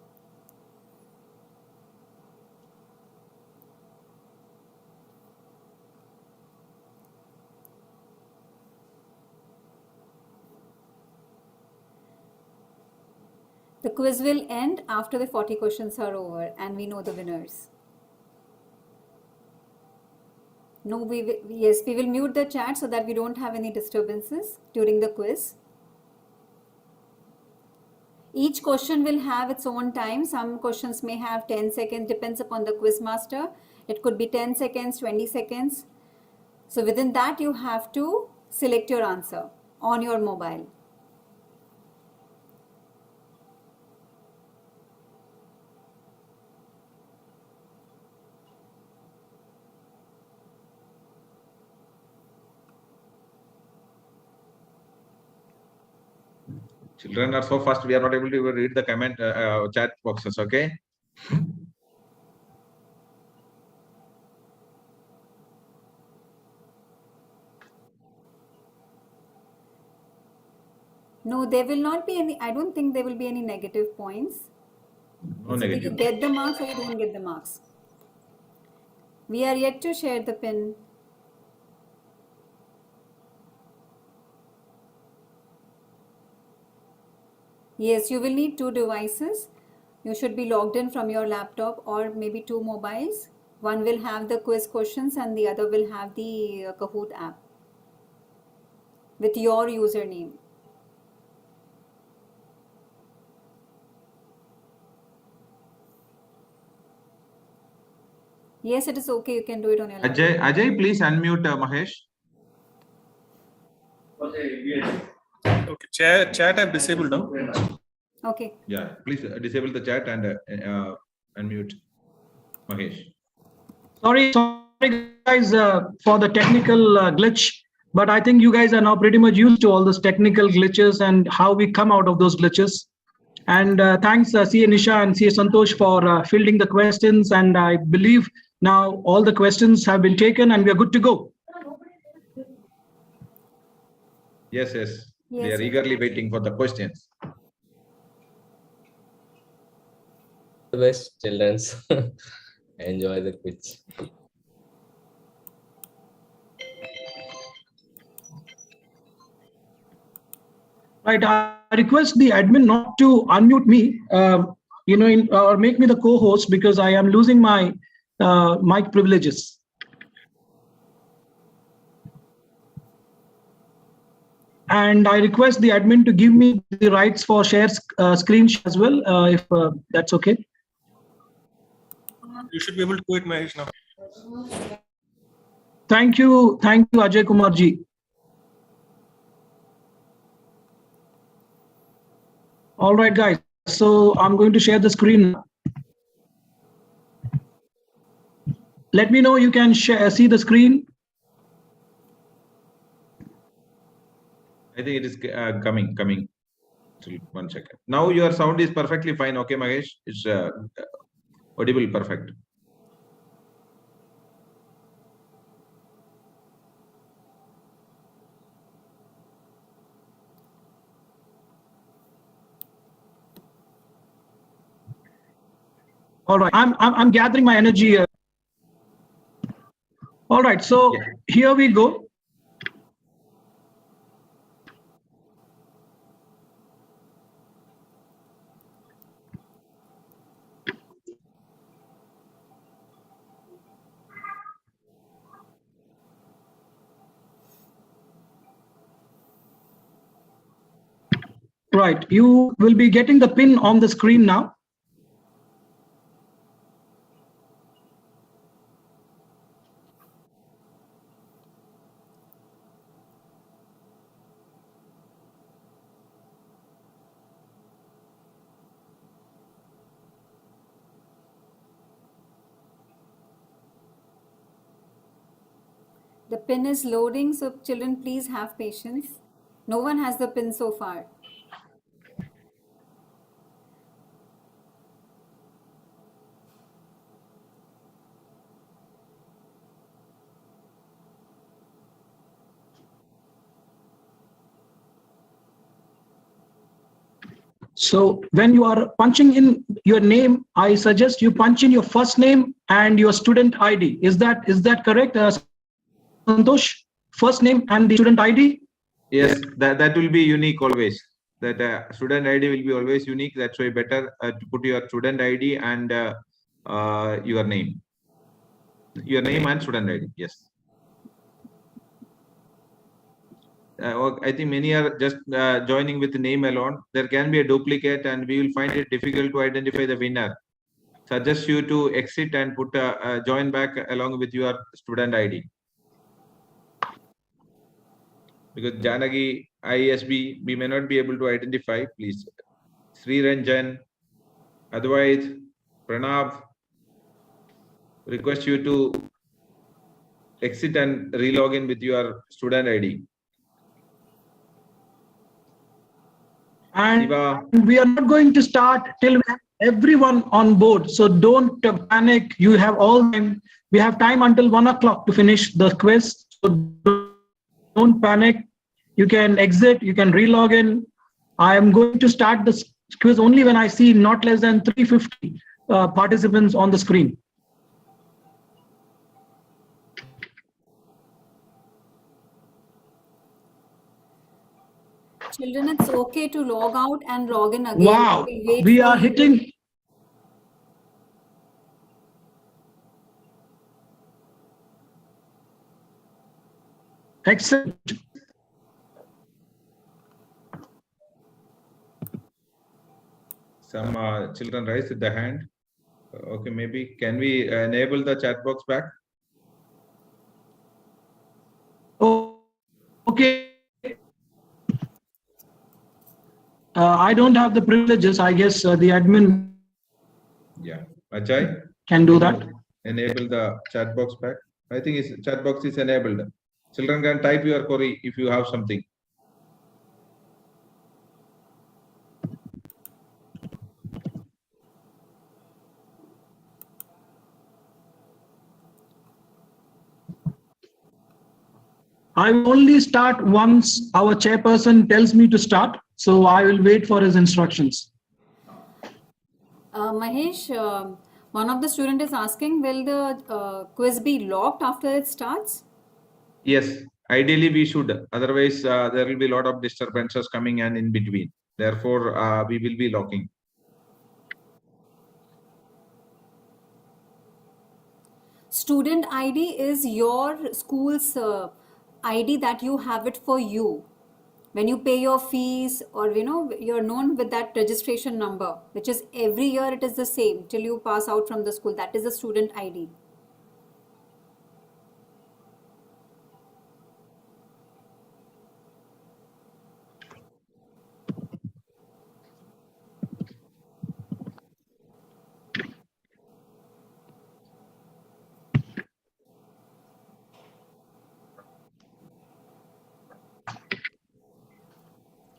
quiz will end after the 40 questions are over and we know the winners. No, we will mute the chat so that we don't have any disturbances during the quiz. Each question will have its own time. Some questions may have 10 seconds, depends upon the quiz master. It could be 10 seconds, 20 seconds. So within that, you have to select your answer on your mobile. Children are so fast, we are not able to read the comment chat boxes, okay? No, there will not be any, I don't think there will be any negative points. No negative. You get the marks or you don't get the marks. We are yet to share the pin. Yes, you will need 2 devices. You should be logged in from your laptop or maybe 2 mobiles. One will have the quiz questions and the other will have the Kahoot app with your username. Yes, it is okay. You can do it on your laptop. Ajay, please unmute Mahesh. Okay, chat I've disabled now. Okay. Yeah, please disable the chat and unmute Mahesh. Sorry guys for the technical glitch, but I think you guys are now pretty much used to all those technical glitches and how we come out of those glitches. And thanks CA Nisha and CA Santosh for fielding the questions, and I believe now all the questions have been taken and we are good to go. Yes. We are eagerly waiting for the questions. The best, children. Enjoy the quiz. Right, I request the admin not to unmute me, or make me the co-host, because I am losing my mic privileges. And I request the admin to give me the rights for share screen as well, if that's okay. You should be able to do it, Mahesh, now. Thank you, Ajay Kumar ji. All right, guys. So I'm going to share the screen. Let me know you can see the screen. I think it is coming. 1 second. Now your sound is perfectly fine. Okay, Mahesh, it's audible, perfect. All right, I'm gathering my energy. All right, so here we go. Right, you will be getting the pin on the screen now. The pin is loading, so children, please have patience. No one has the pin so far. So when you are punching in your name, I suggest you punch in your first name and your student ID. Is that correct, Santosh? First name and the student ID? Yes, that will be unique always. that student ID will be always unique. That's why better to put your student ID and your name. Your name and student ID. Yes. I think many are just joining with the name alone. There can be a duplicate, and we will find it difficult to identify the winner. Suggest you to exit and put join back along with your student ID. Because Janagi, ISB, we may not be able to identify. Please, Sri Ranjan, Advait, Pranav, request you to exit and relog in with your student ID. And Shiva. we are not going to start till we have everyone on board. So don't panic. You have all time. We have time until 1 o'clock to finish the quiz. So don't panic. You can exit. You can relog in. I am going to start the quiz only when I see not less than 350 participants on the screen. Children, it's okay to log out and log in again. Wow, we are hitting. Excellent. Some children raised the hand. Okay, maybe can we enable the chat box back? Oh, okay. I don't have the privileges. I guess the admin. Yeah, Ajay can do that. Enable the chat box back. I think chat box is enabled. Children can type your query if you have something. I will only start once our chairperson tells me to start. So I will wait for his instructions. Mahesh, one of the students is asking, will the quiz be locked after it starts? Yes, ideally we should. Otherwise, there will be a lot of disturbances coming and in between. Therefore, we will be locking. Student ID is your school's ID that you have it for you. When you pay your fees, or you're known with that registration number, which is every year it is the same till you pass out from the school. That is the student ID.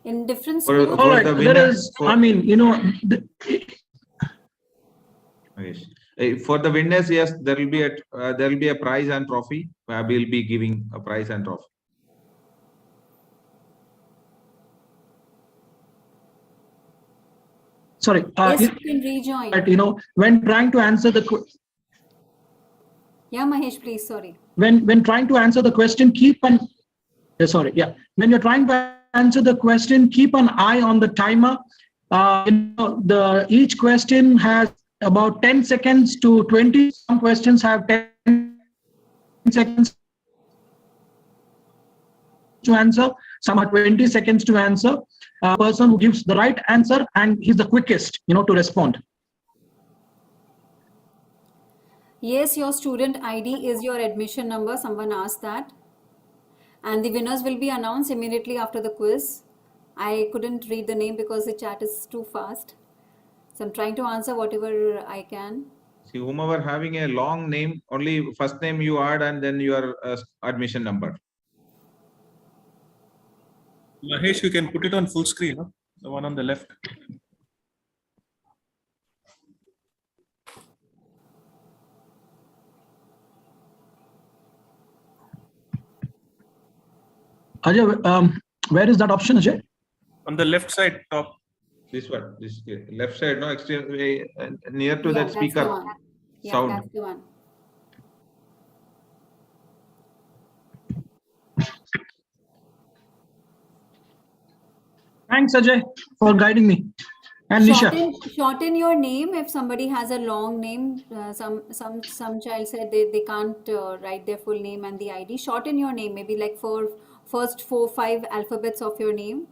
In different schools. All right, there is, I mean, For the winners, yes, there will be a prize and trophy. We will be giving a prize and trophy. Sorry. Yes, you can rejoin. But, when trying to answer the Yeah, Mahesh, please. Sorry. When trying to answer the question, when you're trying to answer the question, keep an eye on the timer. Each question has about 10 seconds to 20. Some questions have 10 seconds to answer. Some are 20 seconds to answer. A person who gives the right answer and he's the quickest, to respond. Yes, your student ID is your admission number. Someone asked that. And the winners will be announced immediately after the quiz. I couldn't read the name because the chat is too fast. So I'm trying to answer whatever I can. See, whomever having a long name, only first name you add and then your admission number. Mahesh, you can put it on full screen, huh? The one on the left. Ajay, where is that option, Ajay? On the left side top. This one, this left side, no, extreme near to that speaker. Sound. That's the one. Thanks, Ajay, for guiding me. And Nisha. Shorten your name if somebody has a long name. Some child said they can't write their full name and the ID. Shorten your name, maybe like for first 4-5 alphabets of your name,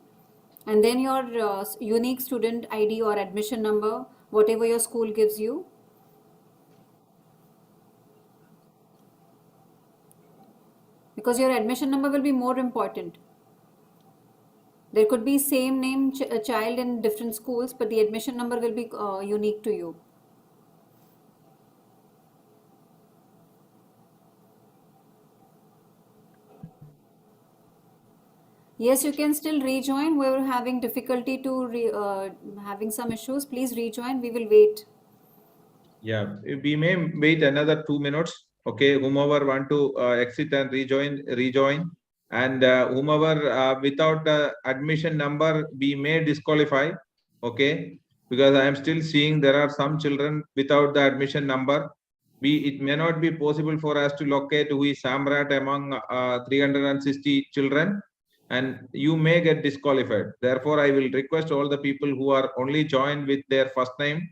and then your unique student ID or admission number, whatever your school gives you. Because your admission number will be more important. There could be same name child in different schools, but the admission number will be unique to you. Yes, you can still rejoin. We were having difficulty to having some issues. Please rejoin. We will wait. Yeah, we may wait another 2 minutes. Okay, whomever want to exit and rejoin. And whomever without admission number, we may disqualify. Okay, because I am still seeing there are some children without the admission number. It may not be possible for us to locate who is Samrat among 360 children, and you may get disqualified. Therefore, I will request all the people who are only joined with their first name,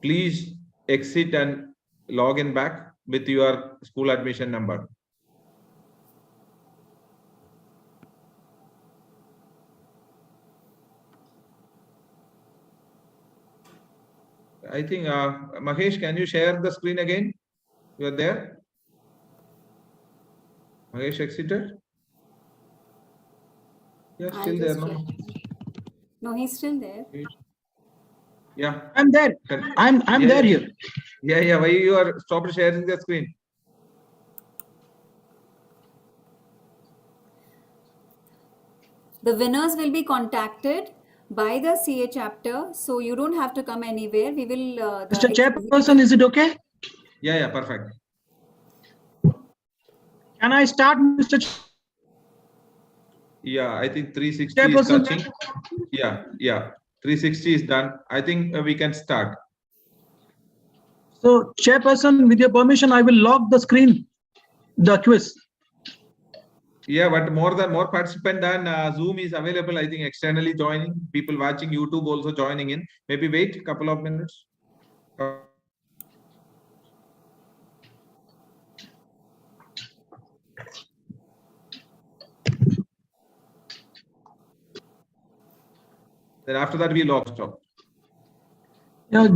please exit and log in back with your school admission number. I think, Mahesh, can you share the screen again? You are there? Mahesh exited? You're still there, no? No, he's still there. Yeah. I'm there. I'm there here. Yeah. Why you are stopped sharing the screen? The winners will be contacted by the CA chapter, so you don't have to come anywhere. We will. Mr. Chairperson, is it okay? Yeah, perfect. Can I start, Mr. Yeah, I think 360 is touching. Yeah. 360 is done. I think we can start. So, Chairperson, with your permission, I will lock the screen, the quiz. Yeah, but more participant than Zoom is available. I think externally joining, people watching YouTube also joining in. Maybe wait a couple of minutes. Then after that, we log stop. Yeah.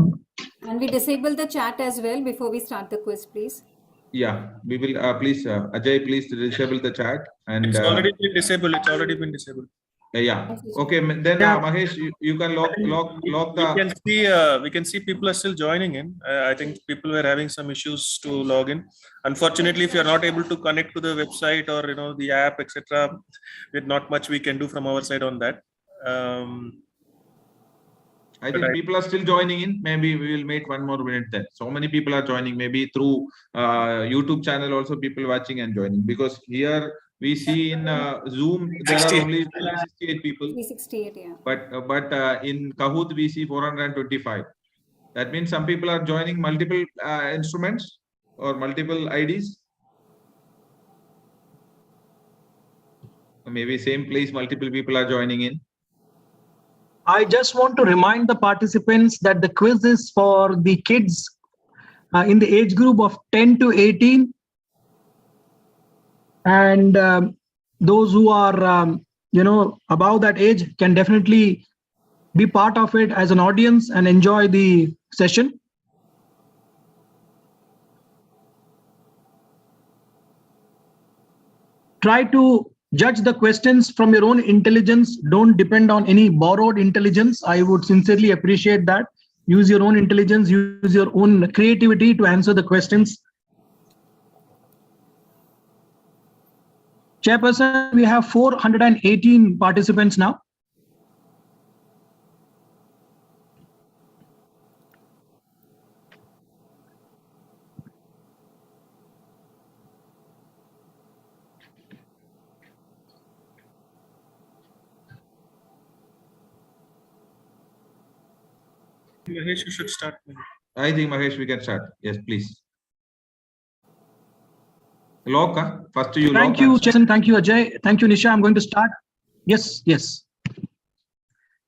And we disable the chat as well before we start the quiz, please. Yeah, we will. Please, Ajay, please disable the chat. And it's already been disabled. It's already been disabled. Yeah. Okay. Then Mahesh, you can lock the. We can see people are still joining in. I think people were having some issues to log in. Unfortunately, if you are not able to connect to the website or the app, etc., with not much we can do from our side on that. I think people are still joining in. Maybe we will make 1 more minute then. So many people are joining. Maybe through YouTube channel also people watching and joining, because here we see in Zoom there are only 368 people. 368, yeah. But in Kahoot we see 425. That means some people are joining multiple instruments or multiple IDs. Maybe same place multiple people are joining in. I just want to remind the participants that the quiz is for the kids in the age group of 10 to 18. And those who are, above that age can definitely be part of it as an audience and enjoy the session. Try to judge the questions from your own intelligence. Don't depend on any borrowed intelligence. I would sincerely appreciate that. Use your own intelligence, use your own creativity to answer the questions. Chairperson, we have 418 participants now. Mahesh, you should start. I think Mahesh, we can start. Yes, please. Lock, first you Thank you, Jason. Thank you, Ajay. Thank you, Nisha. I'm going to start. Yes.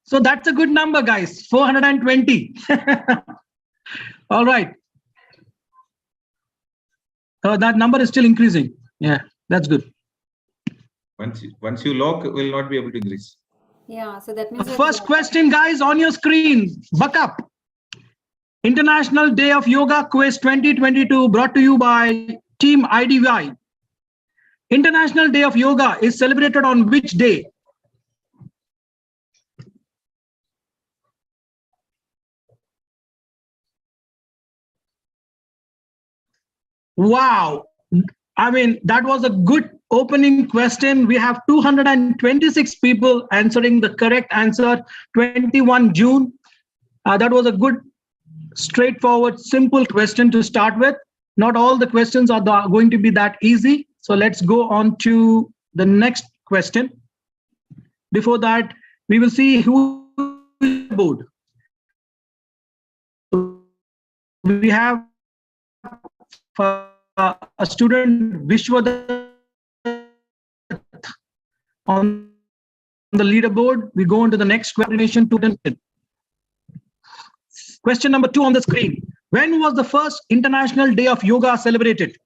So that's a good number, guys. 420. All right. That number is still increasing. Yeah, that's good. Once you lock, will not be able to increase. Yeah, so that means First question, guys, on your screen. Buck up. International Day of Yoga Quiz 2022 brought to you by Team IDY. International Day of Yoga is celebrated on which day? Wow. I mean, that was a good opening question. We have 226 people answering the correct answer, 21 June. That was a good, straightforward, simple question to start with. Not all the questions are going to be that easy. So let's go on to the next question. Before that, we will see who is board. We have a student, Vishwadath, on the leaderboard. We go on to the next question. Question number 2 on the screen. When was the first International Day of Yoga celebrated?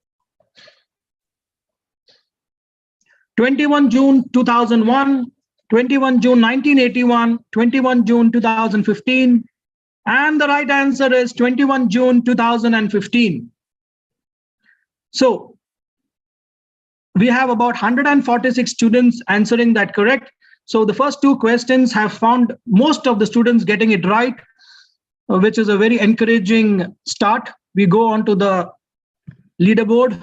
21 June 2001, 21 June 1981, 21 June 2015, and the right answer is 21 June 2015. So we have about 146 students answering that correct. So the first 2 questions have found most of the students getting it right, which is a very encouraging start. We go on to the leaderboard.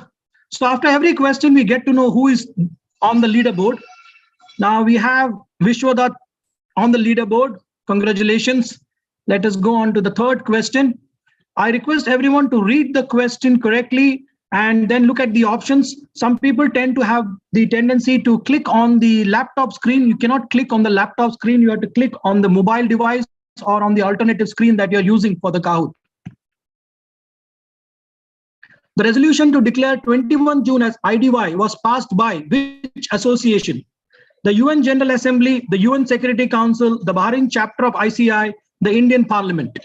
So after every question, we get to know who is on the leaderboard. Now we have Vishwadath on the leaderboard. Congratulations. Let us go on to the third question. I request everyone to read the question correctly and then look at the options. Some people tend to have the tendency to click on the laptop screen. You cannot click on the laptop screen. You have to click on the mobile device or on the alternative screen that you're using for the Kahoot. The resolution to declare 21 June as IDY was passed by which association? The UN General Assembly, the UN Security Council, the Bahrain chapter of ICI, the Indian Parliament.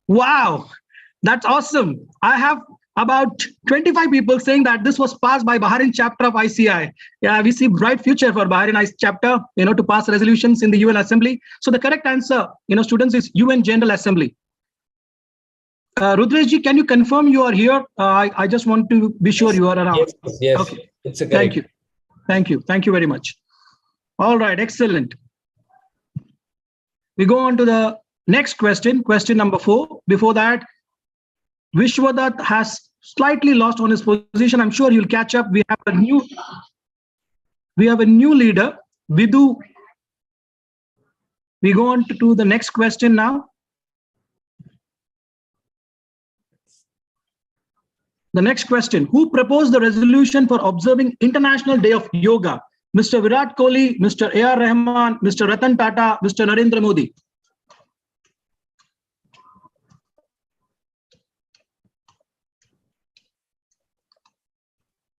Wow, that's awesome. I have about 25 people saying that this was passed by Bahrain chapter of ICI. Yeah, we see bright future for Bahrain chapter, to pass resolutions in the UN Assembly. So the correct answer, students, is UN General Assembly. Rudresh ji, can you confirm you are here? I just want to be sure you are around. Yes. Okay. It's a Thank you. Thank you. Thank you very much. All right. Excellent. We go on to the next question, question number 4. Before that, Vishwadath has slightly lost on his position. I'm sure you'll catch up. We have a new leader, Vidhu. We go on to the next question now. The next question, who proposed the resolution for observing International Day of Yoga? Mr. Virat Kohli, Mr. A.R. Rahman, Mr. Ratan Tata, Mr. Narendra Modi.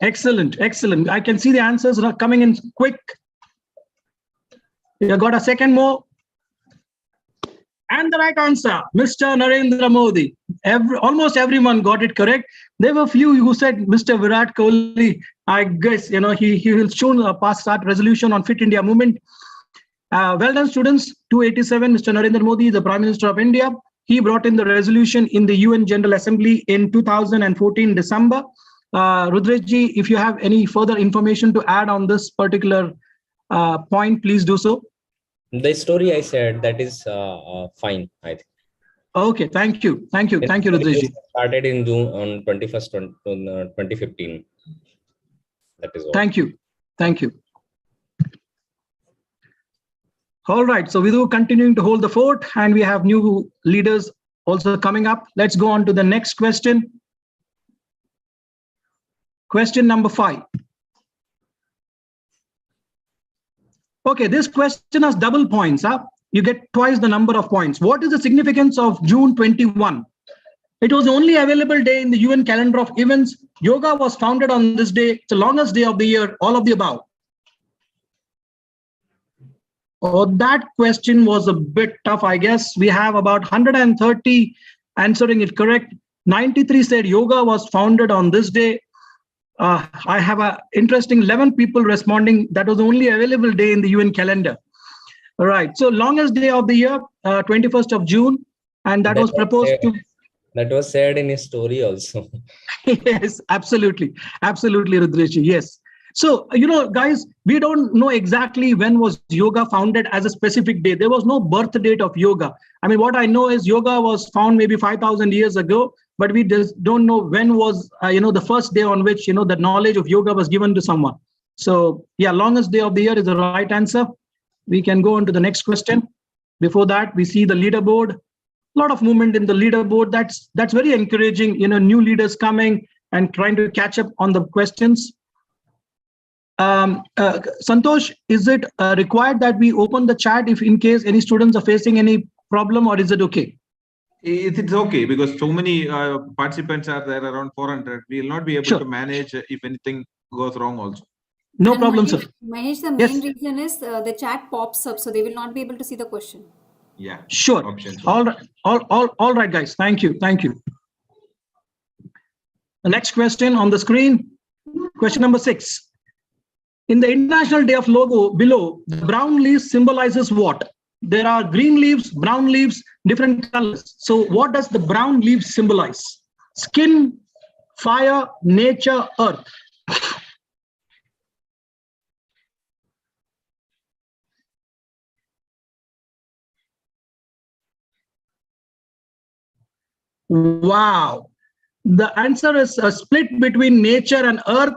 Excellent, excellent. I can see the answers are coming in quick. You got a second more. And the right answer, Mr. Narendra Modi. Almost everyone got it correct. There were few who said Mr. Virat Kohli. I guess, he will soon pass that resolution on Fit India movement. Well done, students. 287, Mr. Narendra Modi, the Prime Minister of India. He brought in the resolution in the UN General Assembly in 2014, December. Rudresh, if you have any further information to add on this particular point, please do so. The story I said, that is fine, I think. Okay, thank you. Thank you, Rudresh. Started in June on 21st, 2015. That is all. Thank you. Thank you. All right, so we will continuing to hold the fort, and we have new leaders also coming up. Let's go on to the next question. Question number 5. Okay, this question has double points. You get twice the number of points. What is the significance of June 21? It was the only available day in the UN calendar of events. Yoga was founded on this day. It's the longest day of the year. All of the above. Oh, that question was a bit tough, I guess. We have about 130 answering it correct. 93 said yoga was founded on this day. I have an interesting 11 people responding. That was the only available day in the UN calendar. All right. So longest day of the year, 21st of June. And that was proposed to... That was said in his story also. Yes, absolutely. Absolutely, Rudreshi. Yes. So, guys, we don't know exactly when was yoga founded as a specific day. There was no birth date of yoga. I mean, what I know is yoga was found maybe 5,000 years ago, but we just don't know when was, the first day on which, the knowledge of yoga was given to someone. So, yeah, longest day of the year is the right answer. We can go on to the next question. Before that, we see the leaderboard. A lot of movement in the leaderboard. That's very encouraging. New leaders coming and trying to catch up on the questions. Santosh, is it required that we open the chat if in case any students are facing any problem, or is it okay? It's okay because so many participants are there, around 400. We will not be able to manage if anything goes wrong also. No problem, sir. Mahesh, the main reason is the chat pops up, so they will not be able to see the question. Yeah. Sure. All right. All right, guys. Thank you. Thank you. The next question on the screen. Question number 6. In the International Day of logo below, the brown leaves symbolizes what? There are green leaves, brown leaves, different colors. So what does the brown leaves symbolize? Skin, fire, nature, earth. Wow. The answer is a split between nature and earth.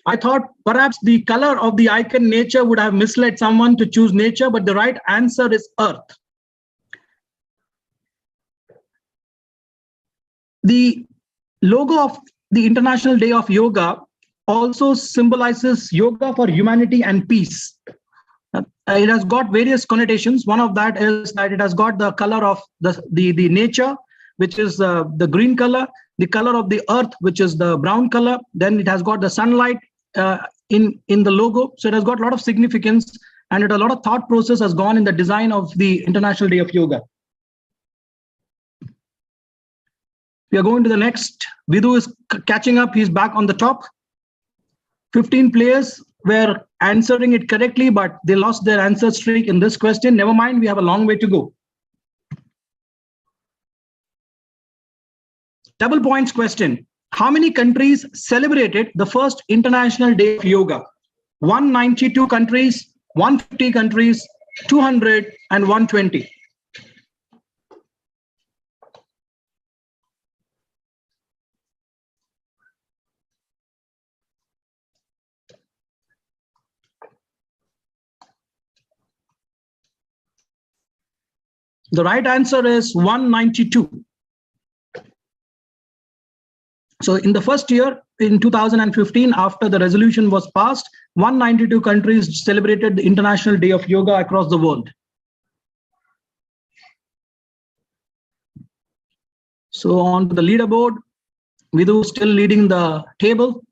I thought perhaps the color of the icon nature would have misled someone to choose nature, but the right answer is earth. The logo of the International Day of Yoga also symbolizes yoga for humanity and peace. It has got various connotations. One of that is that it has got the color of the nature, which is the green color, the color of the earth, which is the brown color. Then it has got the sunlight in the logo. So it has got a lot of significance, and a lot of thought process has gone in the design of the International Day of Yoga. We are going to the next. Vidhu is catching up. He's back on the top. 15 players were answering it correctly, but they lost their answer streak in this question. Never mind, we have a long way to go. Double points question. How many countries celebrated the first International Day of Yoga? 192 countries, 150 countries, 200, and 120. The right answer is 192. So in the first year, in 2015, after the resolution was passed, 192 countries celebrated the International Day of Yoga across the world. So on to the leaderboard, Vidhu still leading the table.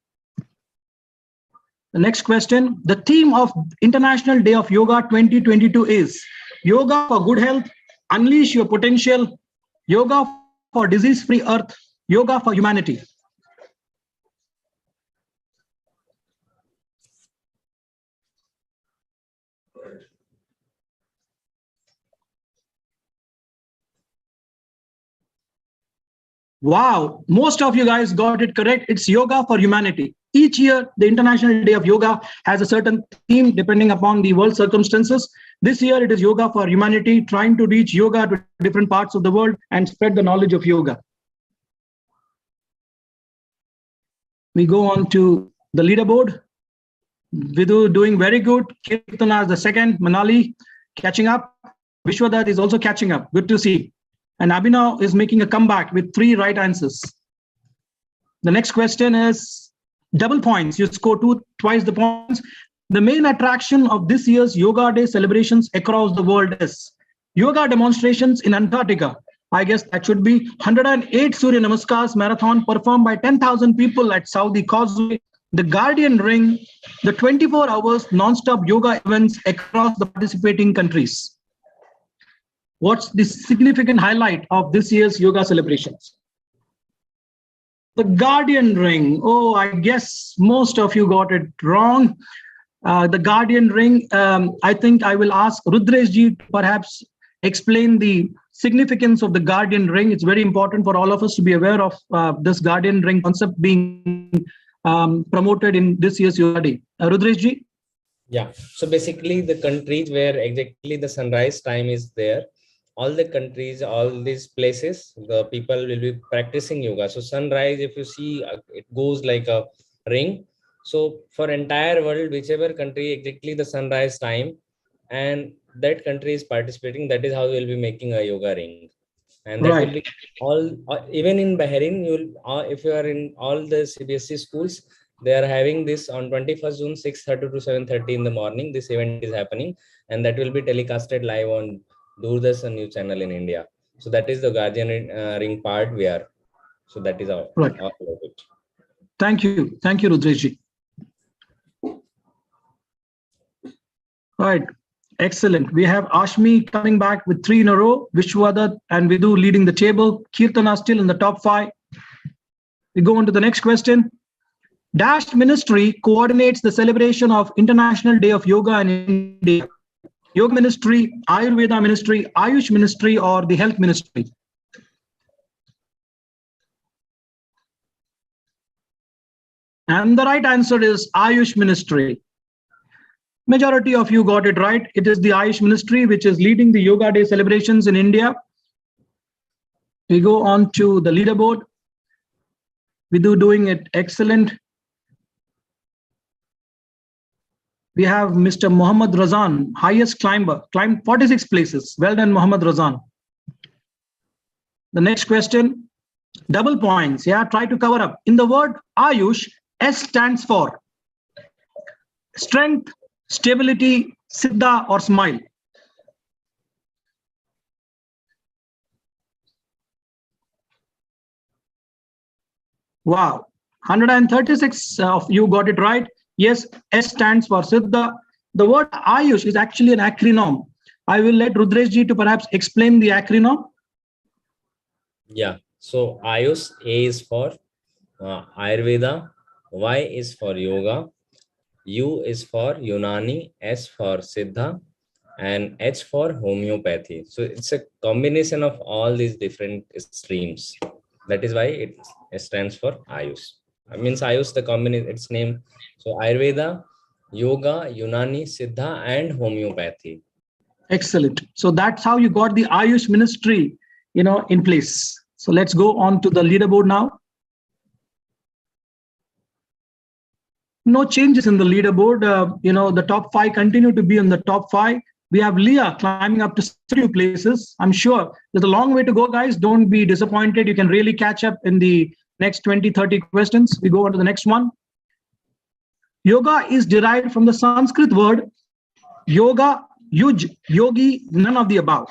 The next question, the theme of International Day of Yoga 2022 is Yoga for Good Health, Unleash Your Potential, Yoga for Disease-Free Earth, Yoga for Humanity. Wow, most of you guys got it correct. It's Yoga for Humanity. Each year, the International Day of Yoga has a certain theme depending upon the world circumstances. This year, it is Yoga for Humanity, trying to reach yoga to different parts of the world and spread the knowledge of yoga. We go on to the leaderboard. Vidhu doing very good. Kirtana is the second. Manali catching up. Vishwadat is also catching up. Good to see. And Abhinav is making a comeback with 3 right answers. The next question is double points. You score twice the points. The main attraction of this year's Yoga Day celebrations across the world is yoga demonstrations in Antarctica, I guess that should be 108 Surya Namaskars marathon performed by 10,000 people at Saudi Causeway, the Guardian Ring, the 24 hours non-stop yoga events across the participating countries. What's the significant highlight of this year's yoga celebrations? The Guardian Ring. Oh, I guess most of you got it wrong. The Guardian Ring, I think I will ask Rudresh ji to perhaps explain the significance of the Guardian Ring. It's very important for all of us to be aware of this Guardian Ring concept being promoted in this year's Yoga Day. Rudresh ji? Yeah, so basically the countries where exactly the sunrise time is there, all the countries, all these places, the people will be practicing yoga. So sunrise, if you see, it goes like a ring. So for entire world, whichever country exactly the sunrise time, and that country is participating, that is how we'll be making a yoga ring. And that will be all, even in Bahrain, you'll if you are in all the CBSE schools, they are having this on 21st June, 6:30 to 7:30 in the morning. This event is happening, and that will be telecasted live on Doordarshan news channel in India. So that is the Guardian Ring part we are. So that is all about it. Thank you, Rudresh ji. All right, excellent. We have Ashmi coming back with 3 in a row. Vishwadat and Vidhu leading the table. Kirtana still in the top 5. We go on to the next question. Dash Ministry coordinates the celebration of International Day of Yoga in India. Yoga Ministry, Ayurveda Ministry, Ayush Ministry, or the Health Ministry? And the right answer is Ayush Ministry. Majority of you got it right. It is the Ayush Ministry which is leading the Yoga Day celebrations in India. We go on to the leaderboard. Vidhu doing it excellent. We have Mr. Muhammad Razan, highest climber, climbed 46 places. Well done, Muhammad Razan. The next question, double points. Yeah, try to cover up. In the word Ayush, S stands for strength, stability, siddha, or smile. Wow, 136 of you got it right. Yes, S stands for siddha. The word Ayush is actually an acronym. I will let Rudresh ji to perhaps explain the acronym. Yeah, so Ayush, A is for Ayurveda, Y is for yoga, U is for Unani, S for Siddha, and H for homeopathy. So it's a combination of all these different streams. That is why it stands for Ayush. It means Ayush, the combination, its name. So Ayurveda, yoga, Unani, Siddha, and homeopathy. Excellent. So that's how you got the Ayush Ministry, in place. So let's go on to the leaderboard now. No changes in the leaderboard. The top 5 continue to be in the top 5. We have Leah climbing up to 2 places. I'm sure there's a long way to go, guys. Don't be disappointed. You can really catch up in the next 20, 30 questions. We go on to the next one. Yoga is derived from the Sanskrit word yoga, yuj, yogi, none of the above.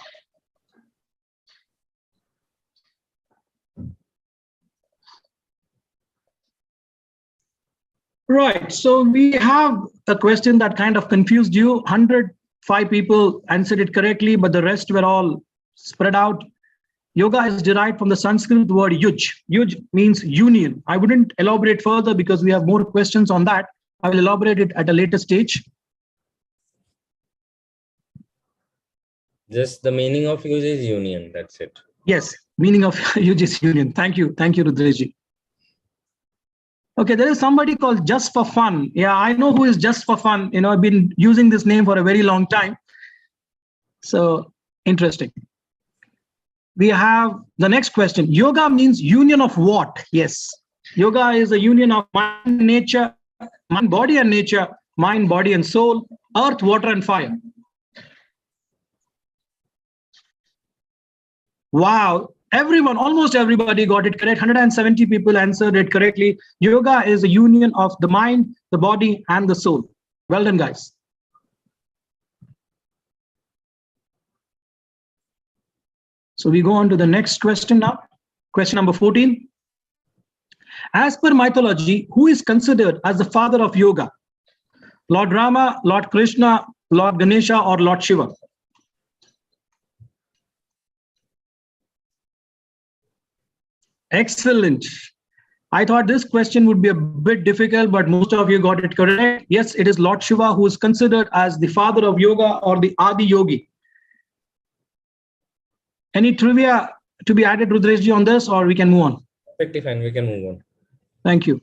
Right, so we have a question that kind of confused you. 105 people answered it correctly, but the rest were all spread out. Yoga is derived from the Sanskrit word yuj. Yuj means union. I wouldn't elaborate further because we have more questions on that. I will elaborate it at a later stage. Just the meaning of yuj is union. That's it. Yes, meaning of yuj is union. Thank you, Rudresh ji. Okay, there is somebody called Just for Fun. Yeah, I know who is Just for Fun. I've been using this name for a very long time. So interesting. We have the next question. Yoga means union of what? Yes. Yoga is a union of mind, nature, mind, body and nature, mind, body and soul, earth, water and fire. Wow. Almost everybody got it correct. 170 people answered it correctly. Yoga is a union of the mind, the body, and the soul. Well done, guys. So So we go on to the next question now. Question number 14. As per mythology, who is considered as the father of yoga? Lord Rama, Lord Krishna, Lord Ganesha, or Lord Shiva? Excellent. I thought this question would be a bit difficult, but most of you got it correct. Yes, it is Lord Shiva who is considered as the father of yoga or the Adi Yogi. Any trivia to be added, Rudreshji, on this, or we can move on? Perfectly fine. We can move on. Thank you.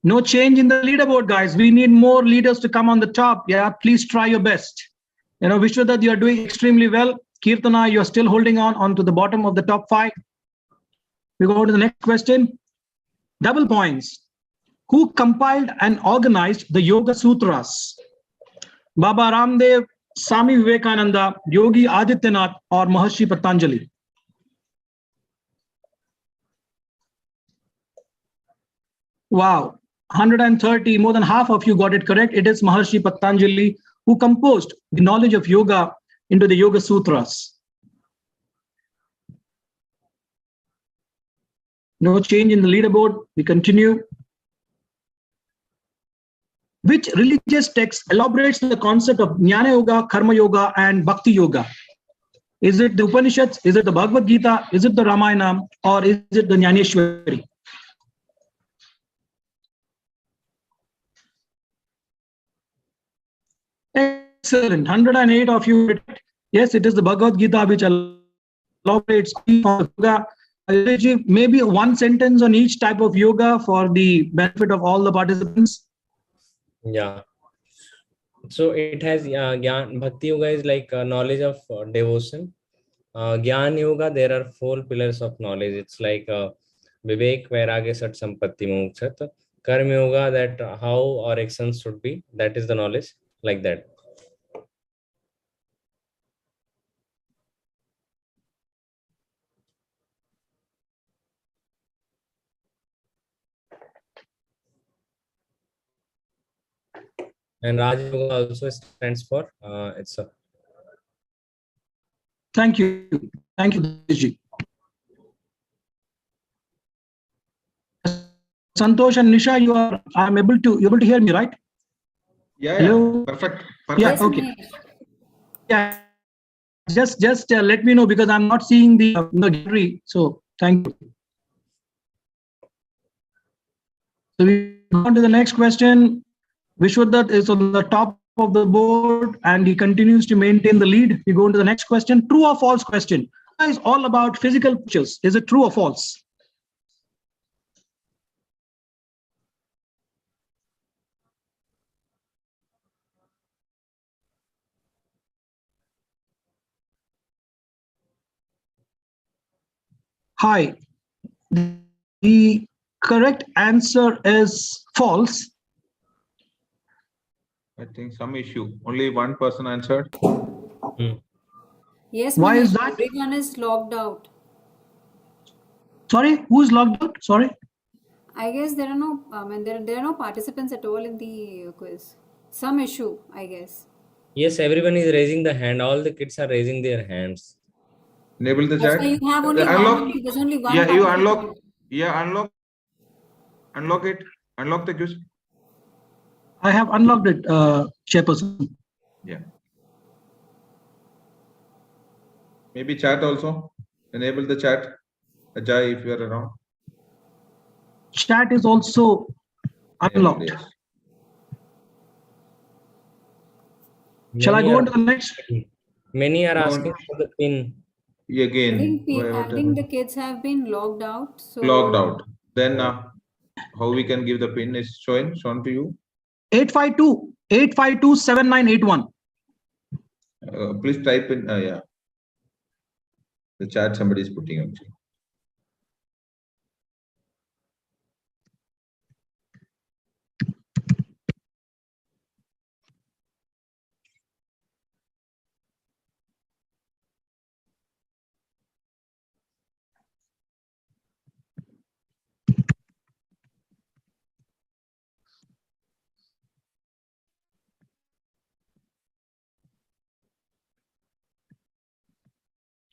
No change in the leaderboard, guys. We need more leaders to come on the top. Yeah, please try your best. You know, Vishwadat, you are doing extremely well. Kirtana, you are still holding on to the bottom of the top 5. We go to the next question. Double points. Who compiled and organized the Yoga Sutras? Baba Ramdev, Swami Vivekananda, Yogi Adityanath, or Maharshi Patanjali? Wow, 130, more than half of you got it correct. It is Maharshi Patanjali who composed the knowledge of yoga into the Yoga Sutras. No change in the leaderboard. We continue. Which religious text elaborates the concept of Jnana Yoga, Karma Yoga, and Bhakti Yoga? Is it the Upanishads? Is it the Bhagavad Gita? Is it the Ramayana? Or is it the Jnaneshwari? Excellent. 108 of you. Yes, it is the Bhagavad Gita which elaborates on yoga. Maybe one sentence on each type of yoga for the benefit of all the participants. Yeah. So it has Gyan, Bhakti Yoga is like knowledge of devotion. Gyan Yoga, there are 4 pillars of knowledge. It's like Vivek, Vairagya, Sat, Sampatti, Moksha. Karma Yoga, that how our actions should be. That is the knowledge, like that. And Raj Yoga also stands for it's a. Thank you. Thank you, Diji. Santosh and Nisha, I'm able to hear me, right? Yeah, Hello? yeah. Perfect. Yeah, Yes, okay. Manish. Yeah, just let me know because I'm not seeing the gallery. So thank you. So we go on to the next question. Vishwadat is on the top of the board and he continues to maintain the lead. We go on to the next question. True or false question. Is all about physical pictures. Is it true or false? Hi. The correct answer is false. I think some issue. Only one person answered. Yes, Why is Manish, that? everyone is logged out. Sorry, who's logged out? Sorry. I guess there are no, there are no participants at all in the quiz. Some issue, I guess. Yes, everyone is raising the hand. All the kids are raising their hands. Enable the That's chat. why you have only Unlock. there's only one Yeah, you participant. unlock. Yeah, unlock it. Unlock the quiz. I have unlocked it, Chairperson. Yeah. Maybe chat also. Enable the chat. Ajay, if you are around. Chat is also unlocked. Yes. Shall I go on to the next? Many are asking for the pin. Again. I think the kids have been logged out. So Logged out. Then how we can give the pin is shown to you. 852-7981. Please type in. Yeah. The chat somebody is putting actually.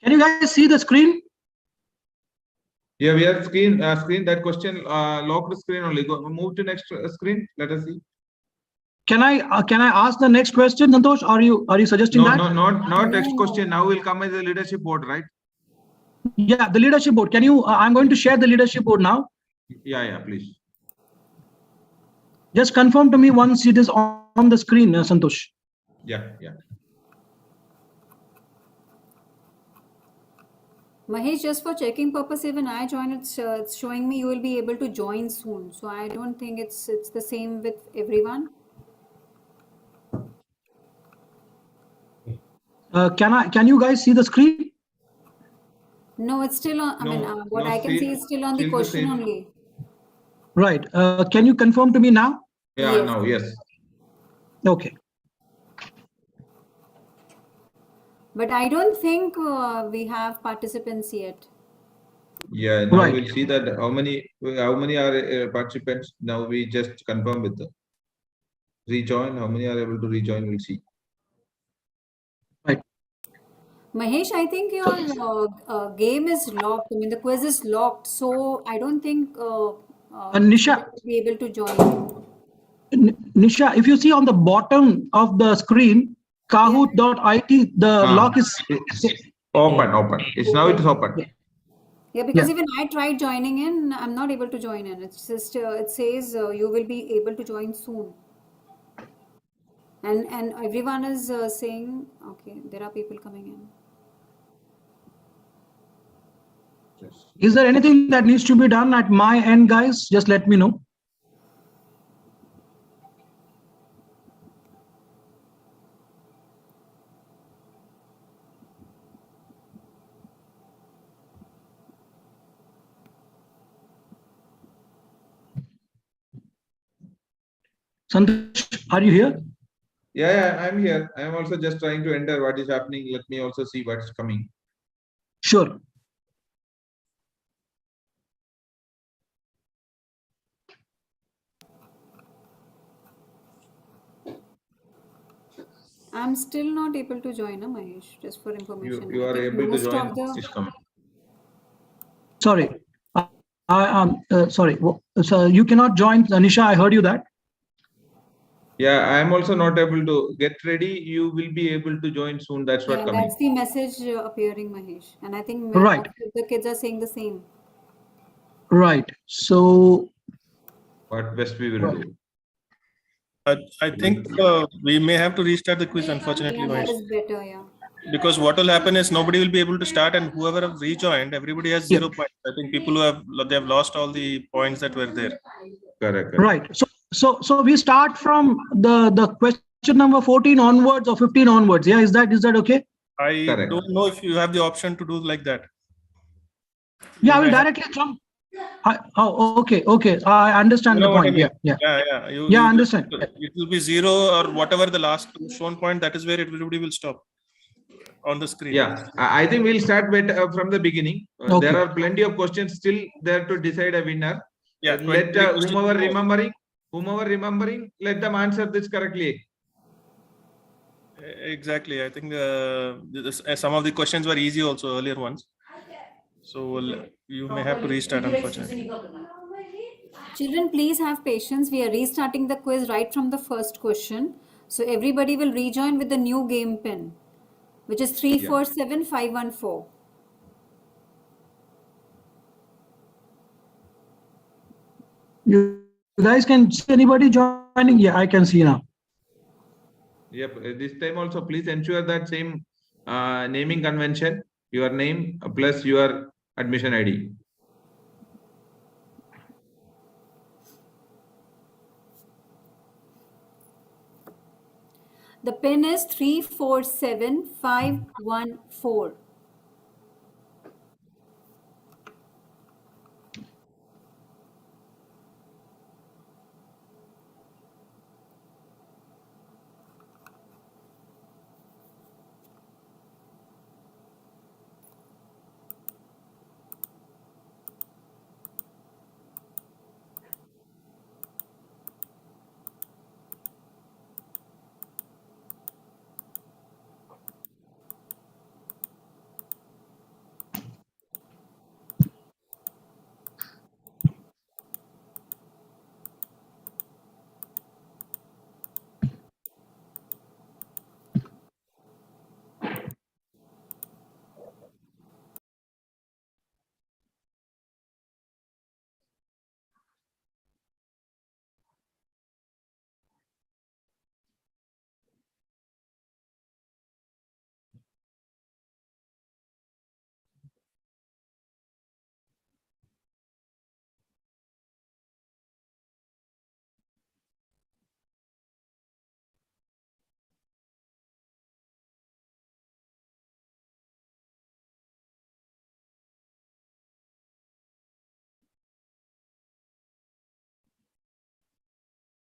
Can you guys see the screen? Yeah, we have screen that question locked screen only. Go move to next screen. Let us see. Can I ask the next question, Santosh? Are you suggesting that? No, not next question. Now will come as the leadership board, right? Yeah, the leadership board. Can you? I'm going to share the leadership board now. Yeah, please. Just confirm to me once it is on the screen, Santosh. Yeah. Mahesh, just for checking purpose, even I join, it's showing me you will be able to join soon. So I don't think it's the same with everyone. Can you guys see the screen? No, it's still on. I mean, what I can see is still on the question only. Right. Can you confirm to me now? Yeah, yes. Now, yes. Okay. But I don't think we have participants yet. Yeah, now we'll see that how many are participants. Now we just confirm with the rejoin. How many are able to rejoin? We'll see. Right. Mahesh, I think your game is locked. I mean, the quiz is locked, so I don't think Nisha will be able to join. Nisha, if you see on the bottom of the screen, kahoot.it, the lock is open. It's now it is open. Yeah, because even I tried joining in, I'm not able to join in. It's just it says you will be able to join soon. And everyone is saying, okay, there are people coming in. Is there anything that needs to be done at my end, guys? Just let me know. Santosh, are you here? Yeah, I'm here. I'm also just trying to enter what is happening. Let me also see what's coming. Sure. I'm still not able to join, Mahesh, just for information. You are able to join. It's coming. Sorry. Sorry. So you cannot join, Nisha. I heard you that. Yeah, I'm also not able to get ready. You will be able to join soon. That's what coming. That's the message appearing, Mahesh. And I think the kids are saying the same. Right. So what best we will do? I think we may have to restart the quiz, unfortunately. That is better, yeah. Because what will happen is nobody will be able to start, and whoever have rejoined, everybody has 0 points. I think people who have lost all the points that were there. Correct. Right. So we start from the question number 14 onwards or 15 onwards. Yeah, is that okay? I don't know if you have the option to do like that. Yeah, I will directly jump. Okay. I understand the point. I mean? Yeah. You understand. It will be 0 or whatever the last shown point. That is where everybody will stop on the screen. Yeah, I think we'll start with from the beginning. There are plenty of questions still there to decide a winner. Yeah. Let whomever remembering, let them answer this correctly. Exactly. I think some of the questions were easy also, earlier ones. So you may have to restart, unfortunately. Children, please have patience. We are restarting the quiz right from the first question. So everybody will rejoin with the new game pin, which is 347514. You guys can see anybody joining? Yeah, I can see now. Yep. This time also, please ensure that same naming convention, your name plus your admission ID. The pin is 347514.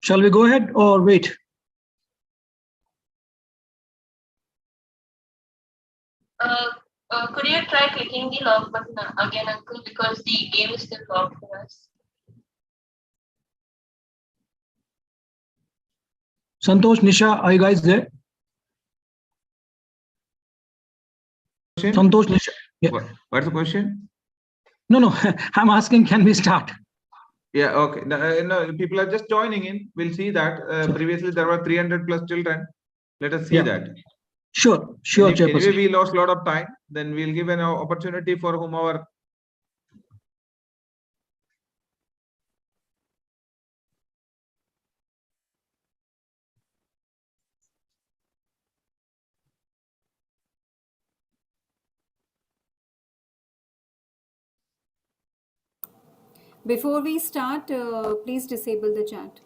Shall we go ahead or wait? Could you try clicking the lock button again, Uncle, because the game is still locked for us. Santosh, Nisha, are you guys there? Santosh, Nisha. Yeah. What's the question? No, I'm asking, can we start? Yeah, okay. No, people are just joining in. We'll see that. Previously, there were 300 plus children. Let us see that. Sure, Anyway, Chairperson. we lost a lot of time. Then we'll give an opportunity for whomever. Before we start, please disable the chat.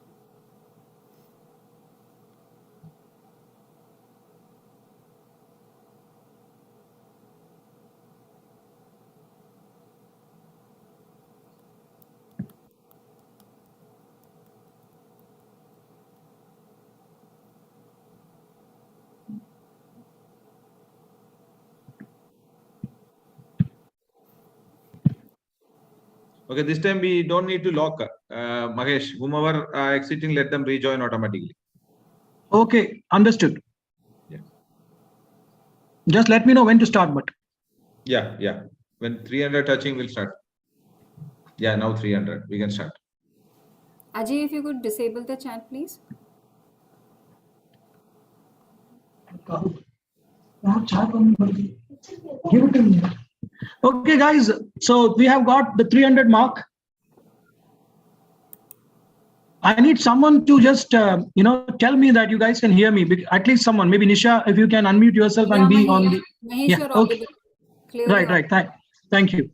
Okay, this time we don't need to lock. Mahesh, whomever exiting, let them rejoin automatically. Okay, understood. Yeah. Just let me know when to start, but. Yeah. When 300 touching, we'll start. Yeah, now 300. We can start. Ajay, if you could disable the chat, please. Okay, guys. So we have got the 300 mark. I need someone to just, tell me that you guys can hear me. At least someone, maybe Nisha, if you can unmute yourself and be on the. Mahesh, you're audible. Clearly Right. Thank you.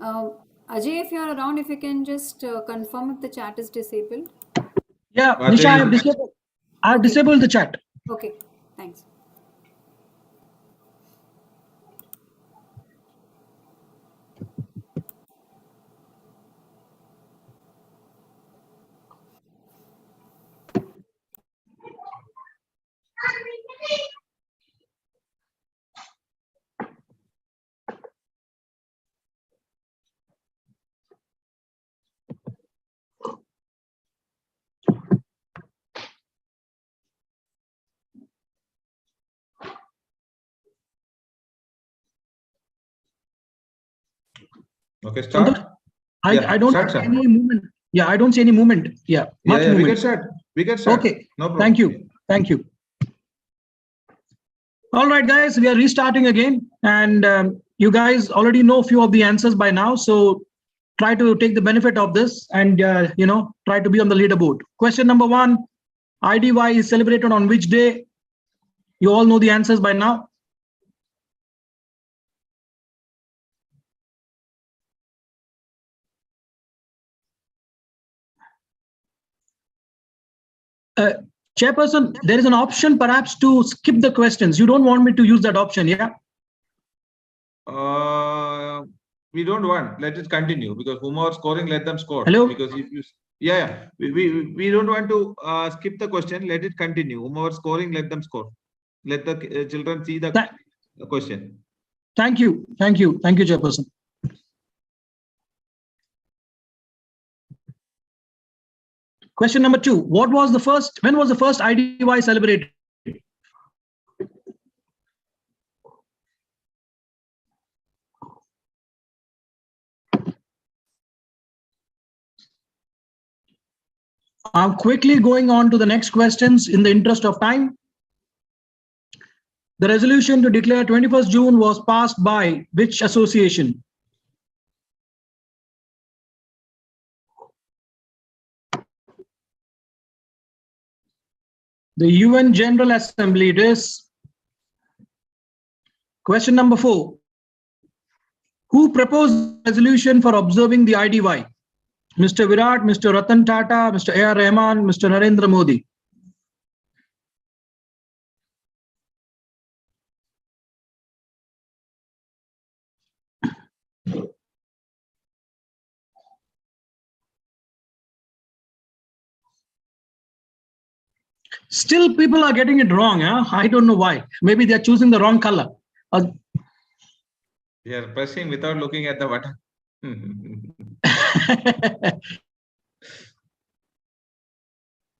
Ajay, if you're around, if you can just confirm if the chat is disabled. Yeah, Nisha, I have disabled the chat. Okay, thanks. Okay, start. I don't see any movement. Yeah, I don't see any movement. Yeah, much movement. We can start. Okay, no problem. Thank you. All right, guys, we are restarting again. And you guys already know a few of the answers by now. So try to take the benefit of this and, try to be on the leaderboard. Question number 1, IDY is celebrated on which day? You all know the answers by now. Chairperson, there is an option perhaps to skip the questions. You don't want me to use that option, yeah? We don't want. Let it continue because whomever scoring, let them score. Hello? Because if you, we don't want to skip the question. Let it continue. Whomever scoring, let them score. Let the children see the question. Thank you, Chairperson. Question number 2. When was the first IDY celebrated? I'm quickly going on to the next questions in the interest of time. The resolution to declare 21st June was passed by which association? The UN General Assembly. It is. Question number 4. Who proposed the resolution for observing the IDY? Mr. Virat, Mr. Ratan Tata, Mr. A.R. Rahman, Mr. Narendra Modi. Still, people are getting it wrong. Huh? I don't know why. Maybe they're choosing the wrong color. We are pressing without looking at the button.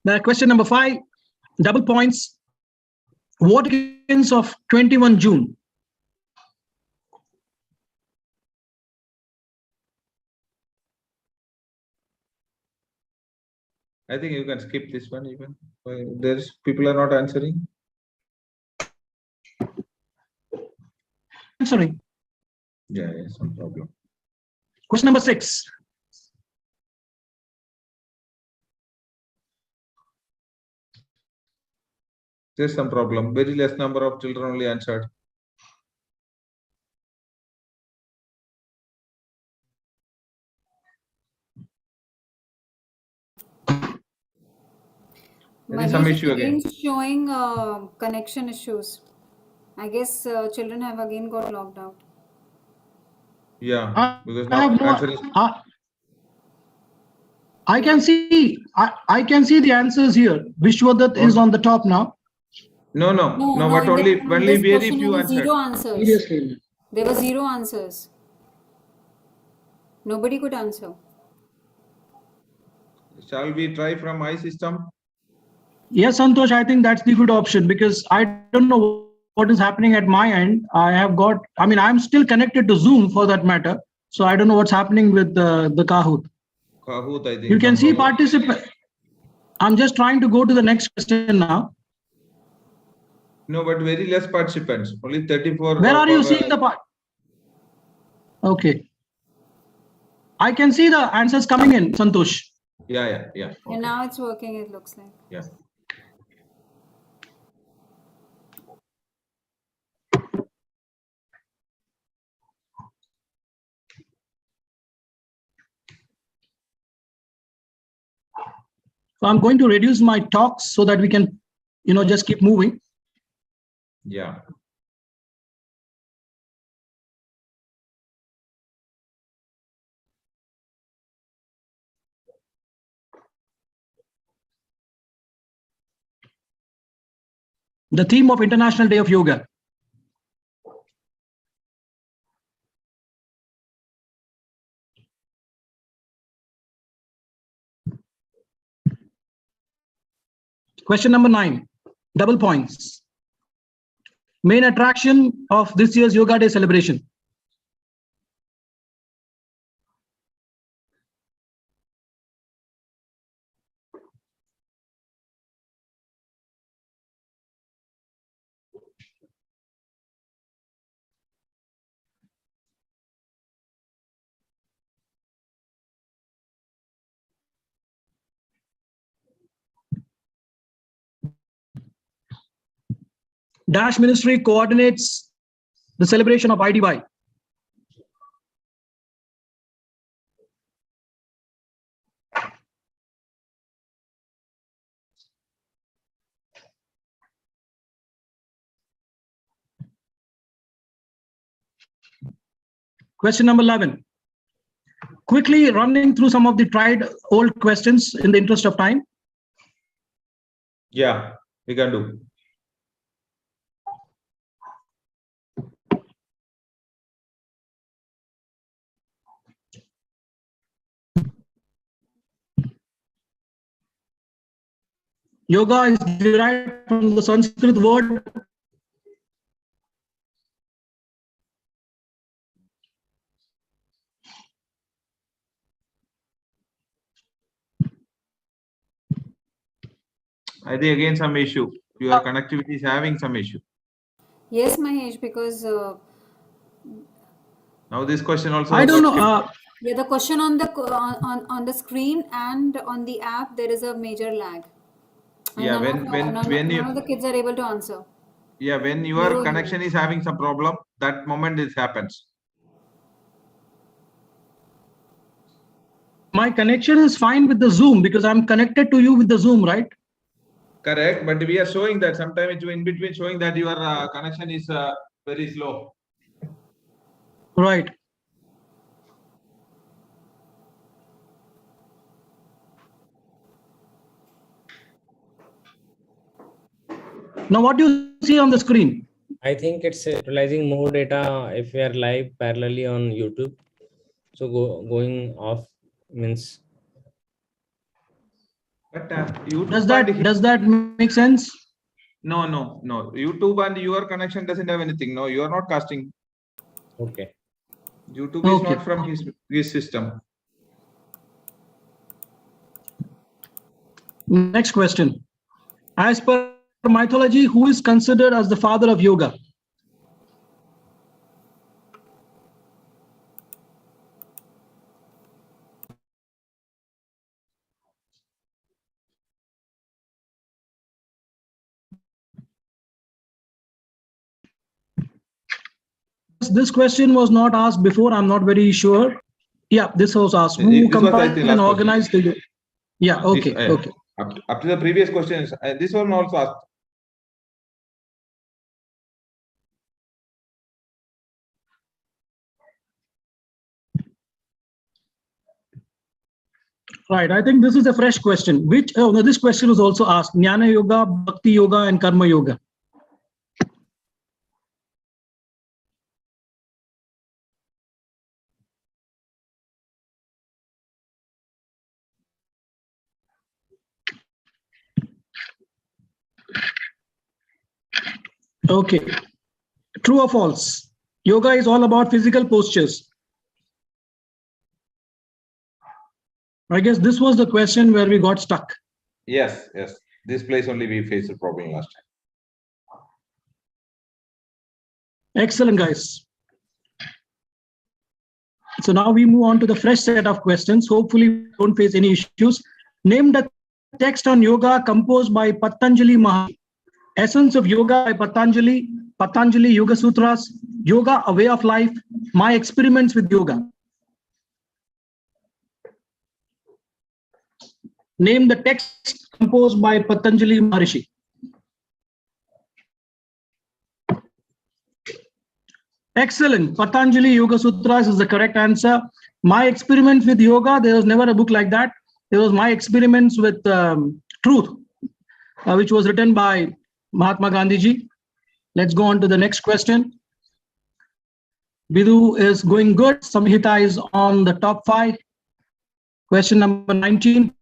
Now, question number 5, double points. What begins of 21 June? I think you can skip this one even. There's people are not answering. Answering. Yeah, no problem. Question number 6. There's some problem. Very less number of children only answered. Some issue again. Showing connection issues. I guess children have again got logged out. Yeah, because I can see the answers here. Vishwadat is on the top now. No, but only very few answered. Zero answers. Seriously. There were 0 answers. Nobody could answer. Shall we try from my system? Yes, Santosh, I think that's the good option because I don't know what is happening at my end. I'm still connected to Zoom for that matter. So I don't know what's happening with the Kahoot. Kahoot, I think. You can see participant. I'm just trying to go to the next question now. No, but very less participants. Only 34. Where are you seeing the part? Okay. I can see the answers coming in, Santosh. Yeah. Okay. And now it's working, it looks like. Yeah. So I'm going to reduce my talks so that we can, just keep moving. Yeah. The theme of International Day of Yoga. Question number 9, double points. Main attraction of this year's Yoga Day celebration. Dash Ministry coordinates the celebration of IDY. Question number 11. Quickly running through some of the tried old questions in the interest of time. Yeah, we can do. Yoga is derived from the Sanskrit word I think again some issue. Your connectivity is having some issue. Yes, Mahesh, because now this question also. I don't know. Yeah, the question on the screen and on the app there is a major lag. And yeah, none of the kids are able to answer. Yeah, when your connection is having some problem, that moment this happens. My connection is fine with the Zoom because I'm connected to you with the Zoom, right? Correct, but we are showing that sometimes it's in between showing that your connection is very slow. Right. Now, what do you see on the screen? I think it's utilizing more data if we are live parallelly on YouTube. So going off means. But YouTube does that make sense? No. YouTube and your connection doesn't have anything. No, you are not casting. Okay. YouTube is not from his system. Next question. As per mythology, who is considered as the father of yoga? This question was not asked before. I'm not very sure. Yeah, this was asked. Who compiled and organized the? Yeah. Okay. Okay. Up to the previous questions, this one also asked. Right. I think this is a fresh question. This question was also asked. Jnana Yoga, Bhakti Yoga, and Karma Yoga. Okay. True or false? Yoga is all about physical postures. I guess this was the question where we got stuck. Yes. This place only we faced a problem last time. Excellent, guys. So now we move on to the fresh set of questions. Hopefully, we don't face any issues. Name the text on yoga composed by Patanjali Maharishi. Essence of Yoga by Patanjali, Patanjali Yoga Sutras, Yoga, a Way of Life, My Experiments with Yoga. Name the text composed by Patanjali Maharishi. Excellent. Patanjali Yoga Sutras is the correct answer. My Experiments with Yoga, there was never a book like that. There was My Experiments with Truth, which was written by Mahatma Gandhi ji. Let's go on to the next question. Bidu is going good. Samhita is on the top 5. Question number 19.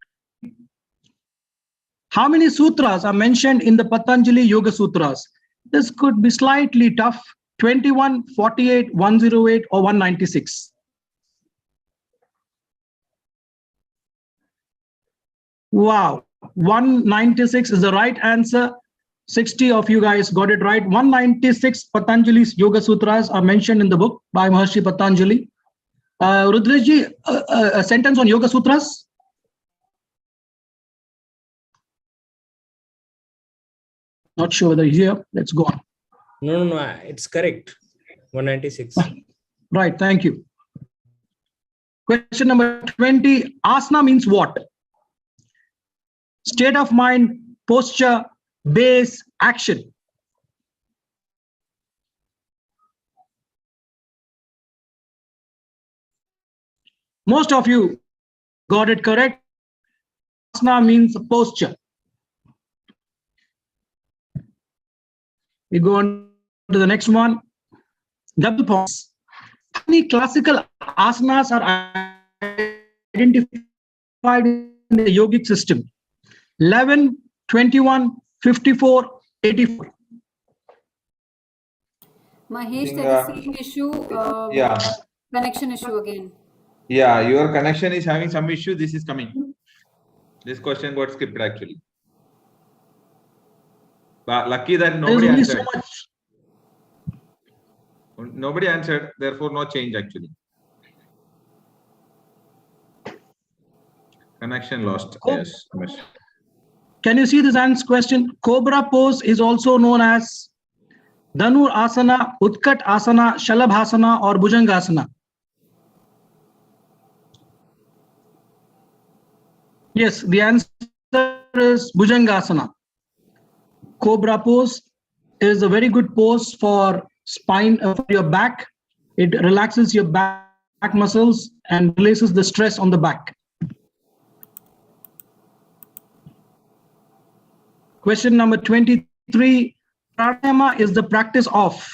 How many sutras are mentioned in the Patanjali Yoga Sutras? This could be slightly tough. 21, 48, 108, or 196. Wow. 196 is the right answer. 60 of you guys got it right. 196 Patanjali's Yoga Sutras are mentioned in the book by Maharishi Patanjali. Rudraji, a sentence on Yoga Sutras? Not sure whether he's here. Let's go on. No, it's correct. 196. Right, thank you. Question number 20. Asana means what? State of mind, posture, base, action. Most of you got it correct. Asana means posture. We go on to the next one. Double points. How many classical asanas are identified in the yogic system? 11, 21, 54, 84. Mahesh, there is same issue. Connection issue again. Yeah, your connection is having some issue. This is coming. This question got skipped actually. But lucky that nobody answered. Nobody answered, therefore no change actually. Connection lost. Yes. Can you see this answer question? Cobra pose is also known as Dhanur Asana, Utkat Asana, Shalabhasana, or Bhujangasana. Yes, the answer is Bhujangasana. Cobra pose is a very good pose for spine, for your back. It relaxes your back muscles and releases the stress on the back. Question number 23. 23, pranayama is the practice of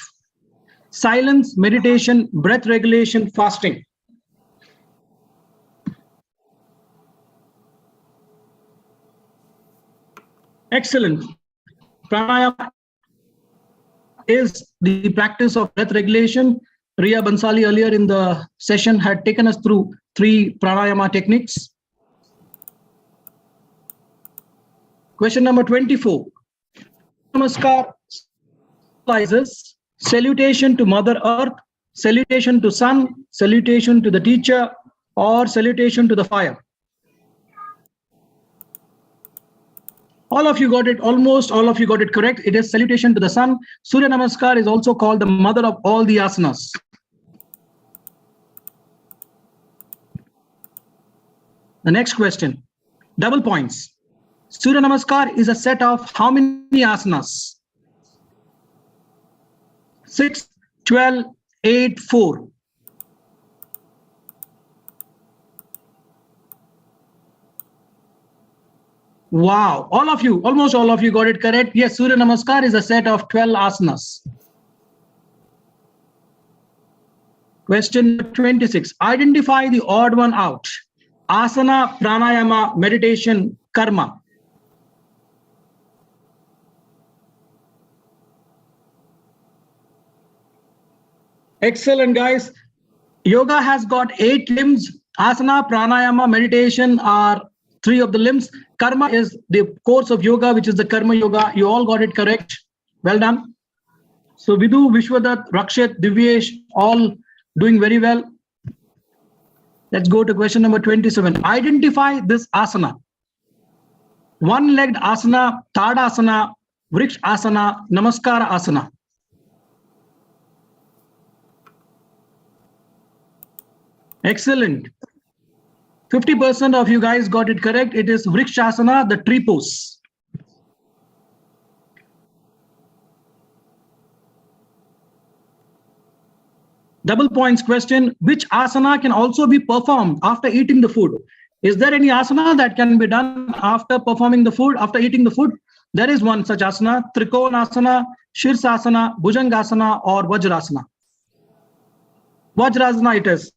silence, meditation, breath regulation, fasting. Excellent. Pranayama is the practice of breath regulation. Riya Bansali earlier in the session had taken us through 3 pranayama techniques. Question number 24. Namaskar symbolizes salutation to Mother Earth, salutation to Sun, salutation to the teacher, or salutation to the fire. All of you got it, almost all of you got it correct. It is salutation to the sun. Surya Namaskar is also called the mother of all the asanas. The next question, double points. Surya Namaskar is a set of how many asanas? 6, 12, 8, 4. Wow, all of you, almost all of you got it correct. Yes, Surya Namaskar is a set of 12 asanas. Question 26. Identify the odd one out. Asana, pranayama, meditation, karma. Excellent, guys. Yoga has got 8 limbs. Asana, pranayama, meditation are 3 of the limbs. Karma is the course of yoga, which is the karma yoga. You all got it correct. Well done. So Vidhu, Vishwadat, Rakshit, Divyesh, all doing very well. Let's go to question number 27. Identify this asana. One-legged asana, Tadasana, Vriksha asana, Namaskara asana. Excellent. 50% of you guys got it correct. It is Vrikshasana, the tree pose. Double points question. Which asana can also be performed after eating the food? Is there any asana that can be done after performing the food, after eating the food? There is one such asana, Trikonasana, Shirsasana, Bhujangasana, or Vajrasana. Vajrasana it is.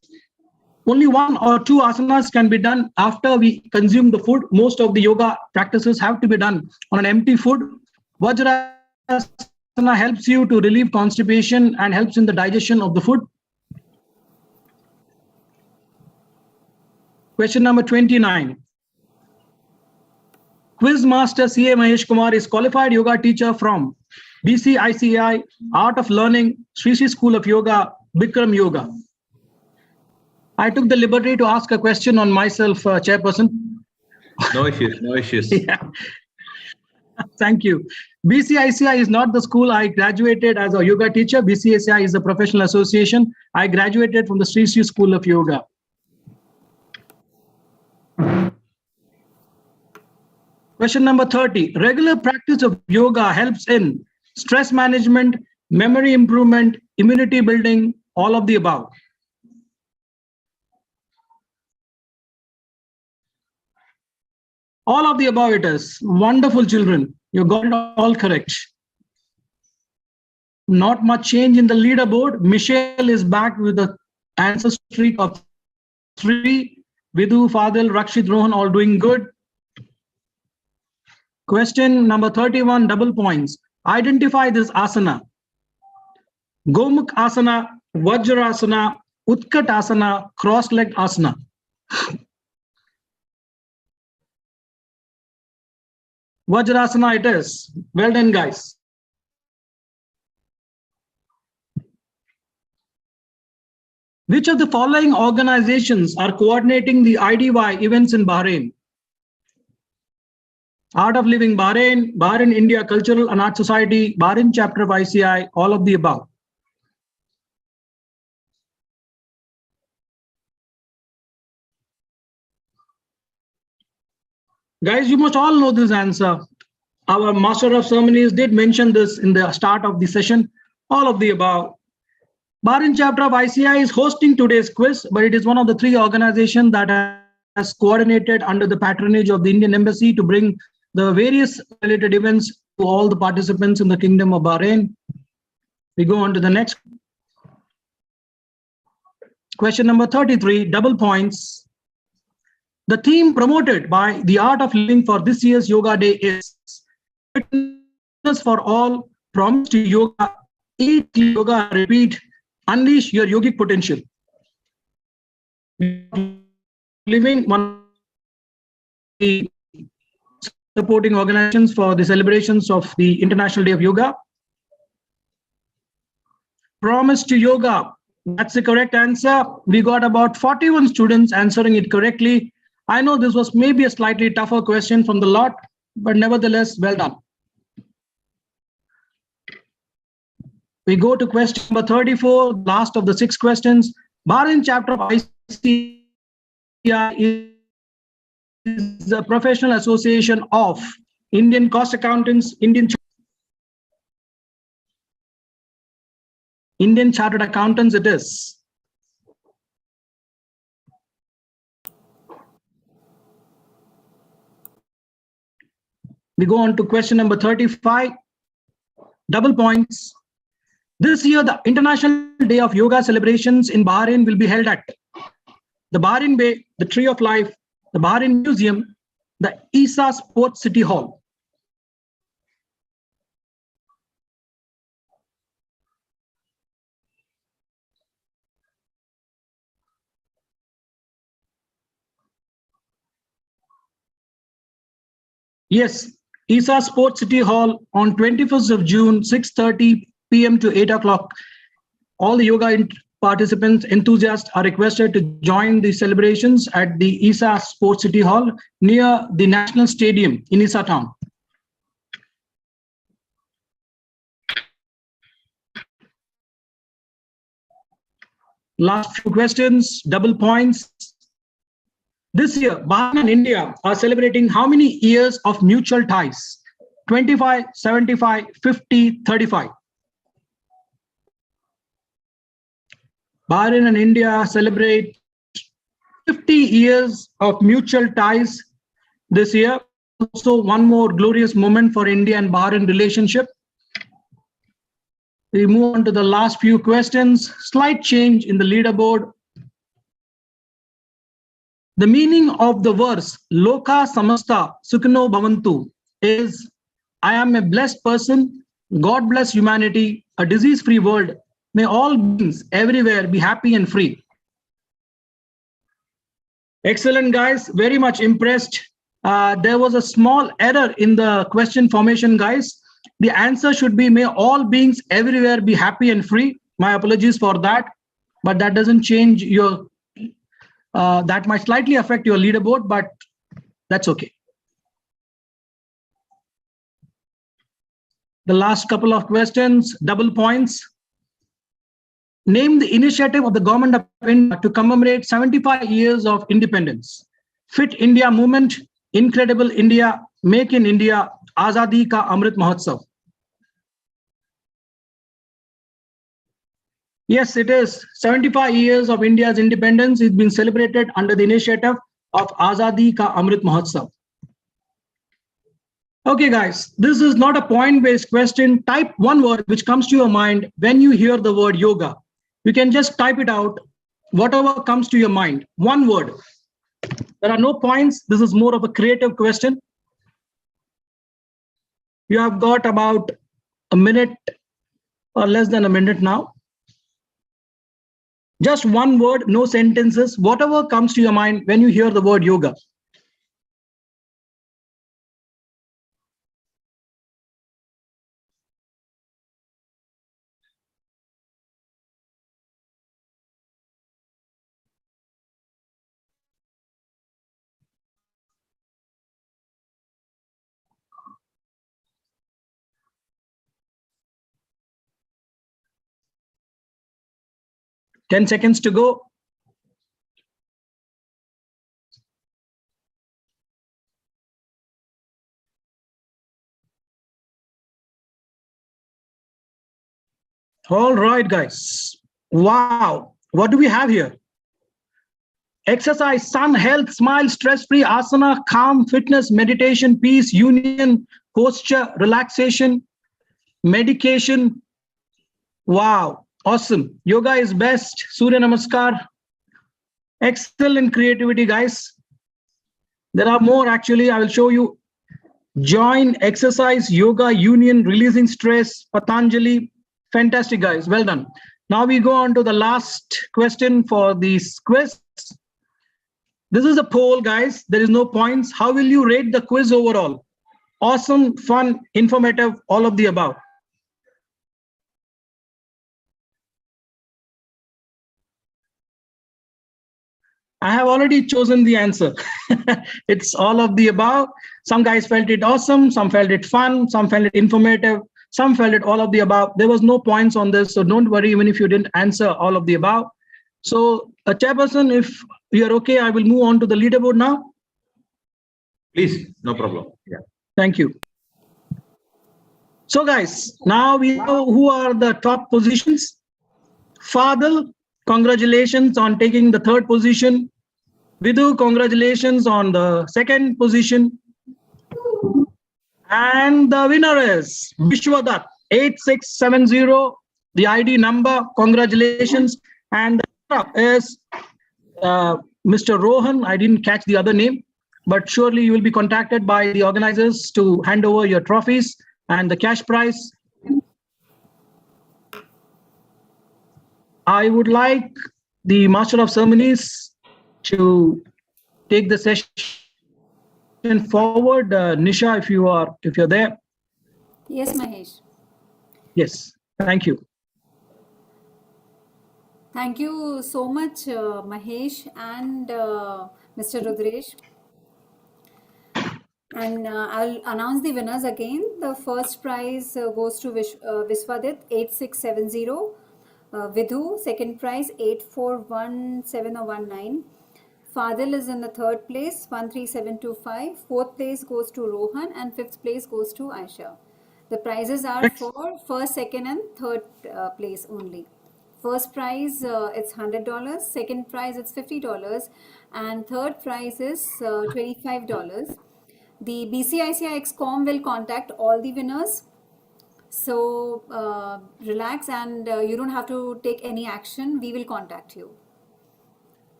Only 1 or 2 asanas can be done after we consume the food. Most of the yoga practices have to be done on an empty food. Vajrasana helps you to relieve constipation and helps in the digestion of the food. Question number 29. Quiz Master C.A. Mahesh Kumar is qualified yoga teacher from BCICI, Art of Learning, Sri Sri School of Yoga, Bikram Yoga. I took the liberty to ask a question on myself, Chairperson. No issues, no issues. Yeah. Thank you. BCICI is not the school I graduated as a yoga teacher. BCICI is a professional association. I graduated from the Sri Sri School of Yoga. Question number 30. Regular practice of yoga helps in stress management, memory improvement, immunity building, all of the above. All of the above it is. Wonderful children. You got it all correct. Not much change in the leaderboard. Michelle is back with the answer streak of 3. Vidhu, Fadil, Rakshit, Rohan all doing good. Question number 31, double points. Identify this asana. Gomukh asana, Vajrasana, Utkat asana, cross-legged asana. Vajrasana it is. Well done, guys. Which of the following organizations are coordinating the IDY events in Bahrain? Art of Living Bahrain, Bahrain India Cultural and Art Society, Bahrain chapter of ICI, all of the above. Guys, you must all know this answer. Our Master of Ceremonies did mention this in the start of the session. All of the above. Bahrain chapter of ICI is hosting today's quiz, but it is one of the 3 organizations that has coordinated under the patronage of the Indian Embassy to bring the various related events all the participants in the Kingdom of Bahrain. We go on to the next. Question number 33, double points. The theme promoted by the Art of Living for this year's Yoga Day is Fitness for All, Promise to Yoga, Eat Yoga, Repeat, Unleash Your Yogic Potential. Living, one of the supporting organizations for the celebrations of the International Day of Yoga. Promise to Yoga, that's the correct answer. We got about 41 students answering it correctly. I know this was maybe a slightly tougher question from the lot, but nevertheless, well done. We go to question number 34, last of the 6 questions. Bahrain chapter of ICI is the professional association of Indian cost accountants, Indian chartered accountants it is. We go on to question number 35, double points. This year, the International Day of Yoga celebrations in Bahrain will be held at the Bahrain Bay, the Tree of Life, the Bahrain Museum, the Isa Sports City Hall. Yes, Isa Sports City Hall on 21st of June, 6:30 p.m. to 8 o'clock. All the yoga participants, enthusiasts are requested to join the celebrations at the Isa Sports City Hall near the National Stadium in Isa town. Last few questions, double points. This year, Bahrain and India are celebrating how many years of mutual ties? 25, 75, 50, 35. Bahrain and India celebrate 50 years of mutual ties this year. Also, one more glorious moment for India and Bahrain relationship. We move on to the last few questions. Slight change in the leaderboard. The meaning of the verse Loka Samasta Sukhino Bhavantu is I am a blessed person, God bless humanity, a disease-free world. May all beings everywhere be happy and free. Excellent, guys. Very much impressed. There was a small error in the question formation, guys. The answer should be may all beings everywhere be happy and free. My apologies for that, but that doesn't change your, that might slightly affect your leaderboard, but that's okay. The last couple of questions, double points. Name the initiative of the government of India to commemorate 75 years of independence. Fit India Movement, Incredible India, Make in India, Azadi Ka Amrit Mahotsav. Yes, it is. 75 years of India's independence is being celebrated under the initiative of Azadi Ka Amrit Mahotsav. Okay, guys, this is not a point-based question. Type one word which comes to your mind when you hear the word yoga. You can just type it out, whatever comes to your mind. One word. There are no points. This is more of a creative question. You have got about a minute or less than a minute now. Just one word, no sentences, whatever comes to your mind when you hear the word yoga. Ten seconds to go. All right, guys. Wow. What do we have here? exercise, sun, health, smile, stress-free, asana, calm, fitness, meditation, peace, union, posture, relaxation, medication. Wow, awesome. Yoga is best. Surya Namaskar. Excellent creativity, guys. There are more actually. I will show you. Join, exercise, yoga, union, releasing stress, Patanjali. Fantastic, guys. Well done. Now we go on to the last question for this quiz. This is a poll, guys. There is no points. How will you rate the quiz overall? Awesome, fun, informative, all of the above. I have already chosen the answer. It's all of the above. Some guys felt it awesome, some felt it fun, some felt it informative, some felt it all of the above. There was no points on this, so don't worry even if you didn't answer all of the above. So, chairperson, if you're okay, I will move on to the leaderboard now. Please, no problem. Yeah. Thank you. So guys, now we know who are the top positions. Fadil, congratulations on taking the third position. Vidhu, congratulations on the second position. And the winner is Vishwadat, 8670, the ID number, congratulations. And the winner is Mr. Rohan, I didn't catch the other name, but surely you will be contacted by the organizers to hand over your trophies and the cash prize. I would like the Master of Ceremonies to take the session forward. Nisha, if you're there. Yes, Mahesh. Yes, thank you. Thank you so much, Mahesh and Mr. Rudresh. And I'll announce the winners again. The first prize goes to Viswadit, 8670. Vidhu, second prize, 841719. Fadil is in the third place, 13725. Fourth place goes to Rohan and fifth place goes to Aisha. The prizes are for first, second and third place only. First prize, it's $100. Second prize, it's $50. And third prize is $25. The BCICI XCOM will contact all the winners. So relax and you don't have to take any action. We will contact you.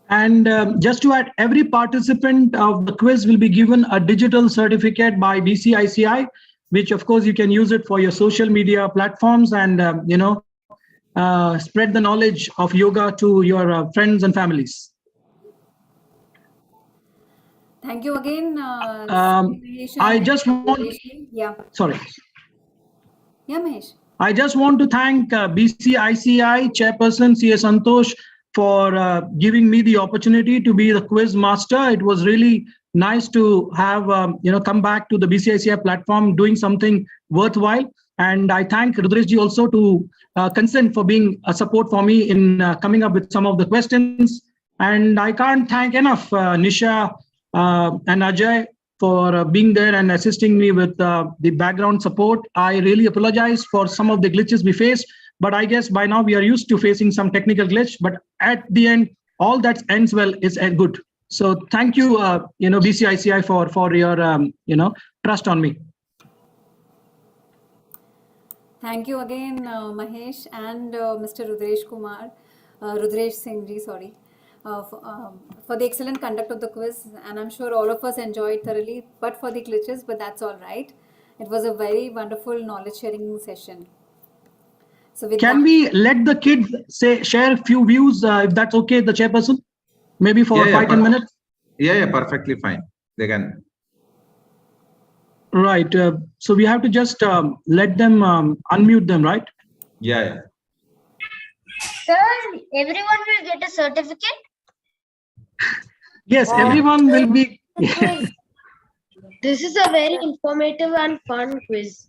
And just to add, every participant of the quiz will be given a digital certificate by BCICI, which of course you can use it for your social media platforms and, spread the knowledge of yoga to your friends and families. Thank you again. I just want, sorry. Yeah, Mahesh. I just want to thank BCICI Chairperson C.A. Santosh for giving me the opportunity to be the quiz master. It was really nice to have, come back to the BCICI platform doing something worthwhile. And I thank Rudresh also to consent for being a support for me in coming up with some of the questions. And I can't thank enough Nisha and Ajay for being there and assisting me with the background support. I really apologize for some of the glitches we faced, but I guess by now we are used to facing some technical glitch, but at the end, all that ends well is good. So thank you, BCICI for your, trust on me. Thank you again, Mahesh and Mr. Rudresh Singh ji, sorry. For the excellent conduct of the quiz, and I'm sure all of us enjoyed thoroughly, but for the glitches, but that's all right. It was a very wonderful knowledge sharing session. So can we let the kids share a few views, if that's okay, the chairperson, maybe for 5-10 minutes? Yeah, perfectly fine. They can. Right. So we have to just let them unmute them, right? Yeah. Sir, everyone will get a certificate? Yes, everyone will be. This is a very informative and fun quiz.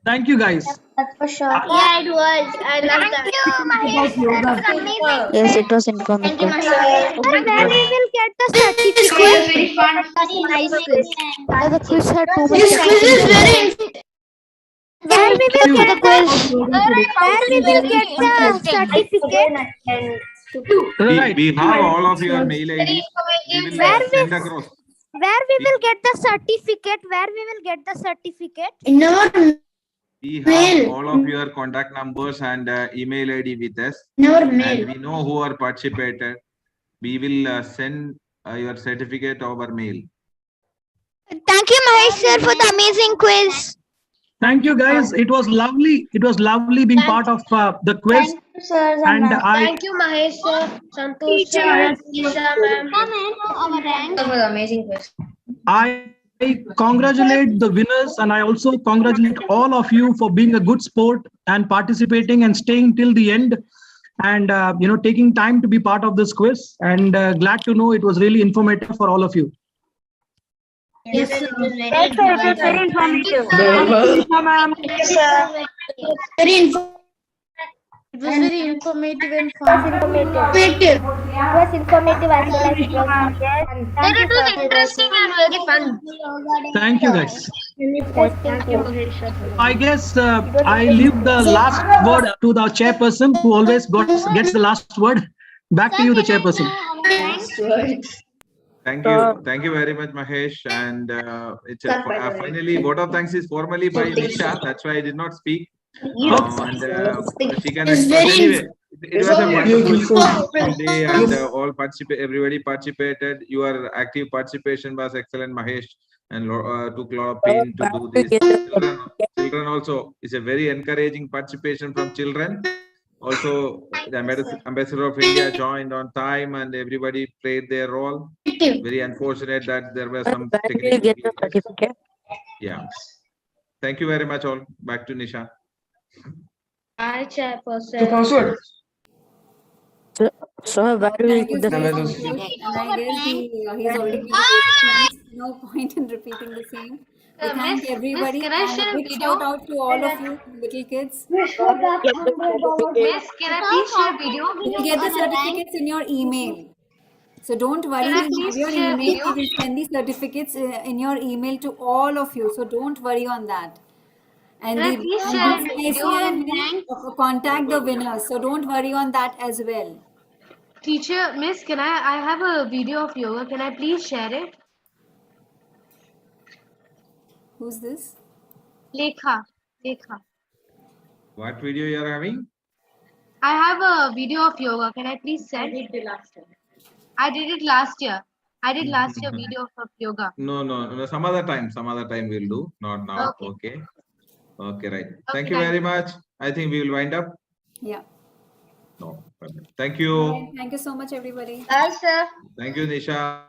Thank you, guys. That's for sure. Yeah, it was. I love that. Thank you, Mahesh. That was amazing. Yes, it was informative. Sir, where we will get the certificate? Very fun. Nice quiz. The quiz had too much. This quiz is very Where we will get the quiz? Where we will get the certificate? Right. We have all of your mail IDs. We will send across. Where we will get the certificate? Where we will get the certificate? In our We have mail. all of your contact numbers and email ID with us. In our And mail. we know who are participated. We will send your certificate over mail. Thank you, Mahesh sir, for the amazing quiz. Thank you, guys. It was lovely. It was lovely being part of the quiz. Thank you, sir. And I Thank you, Mahesh sir, Santosh sir, Isha ma'am. For the amazing quiz. I congratulate the winners, and I also congratulate all of you for being a good sport and participating and staying till the end, and taking time to be part of this quiz. And glad to know it was really informative for all of you. Yes, sir. Yes, sir, it was very informative. It was very informative and fun. It was informative as well as it was fun. It was interesting and very fun. Thank you, guys. Thank you. I guess I leave the last word to the chairperson, who always gets the last word. Back to you, the chairperson. Thank you very much, Mahesh. And it's finally, vote of thanks is formally by Nisha. That's why I did not speak. And she can express anyway. It was a wonderful day, and everybody participated. Your active participation was excellent, Mahesh, and took a lot of pain to do this. Children also is a very encouraging participation from children. Also, the ambassador of India joined on time, and everybody played their role. Very unfortunate that there were some technical issues. Yeah. Thank you very much, all. Back to Nisha. Hi, chairperson. So where do we Thank you put so the much. And I guess he's already given it. No point in repeating the same. We thank everybody, can I and share a a big video? shout out to all of you little kids. Miss, can I please share a video? You'll get the certificates in your email. So don't worry, Can I we please have your share a email. video? We will send the certificates in your email to all of you. So don't worry on that. And Can I the please share a video? BCICI will contact the winners. So don't worry on that as well. Teacher, Miss, I have a video of yoga. Can I please share it? Who's this? Lekha. What video you are having? I have a video of yoga. Can I please send? I did it last year. I did last year video of yoga. No. Some other time we'll do. Not now. Okay. Okay, right. Thank you very much. I think we will wind up. Yeah. No. Thank you. Thank you so much, everybody. Bye, sir. Thank you, Nisha.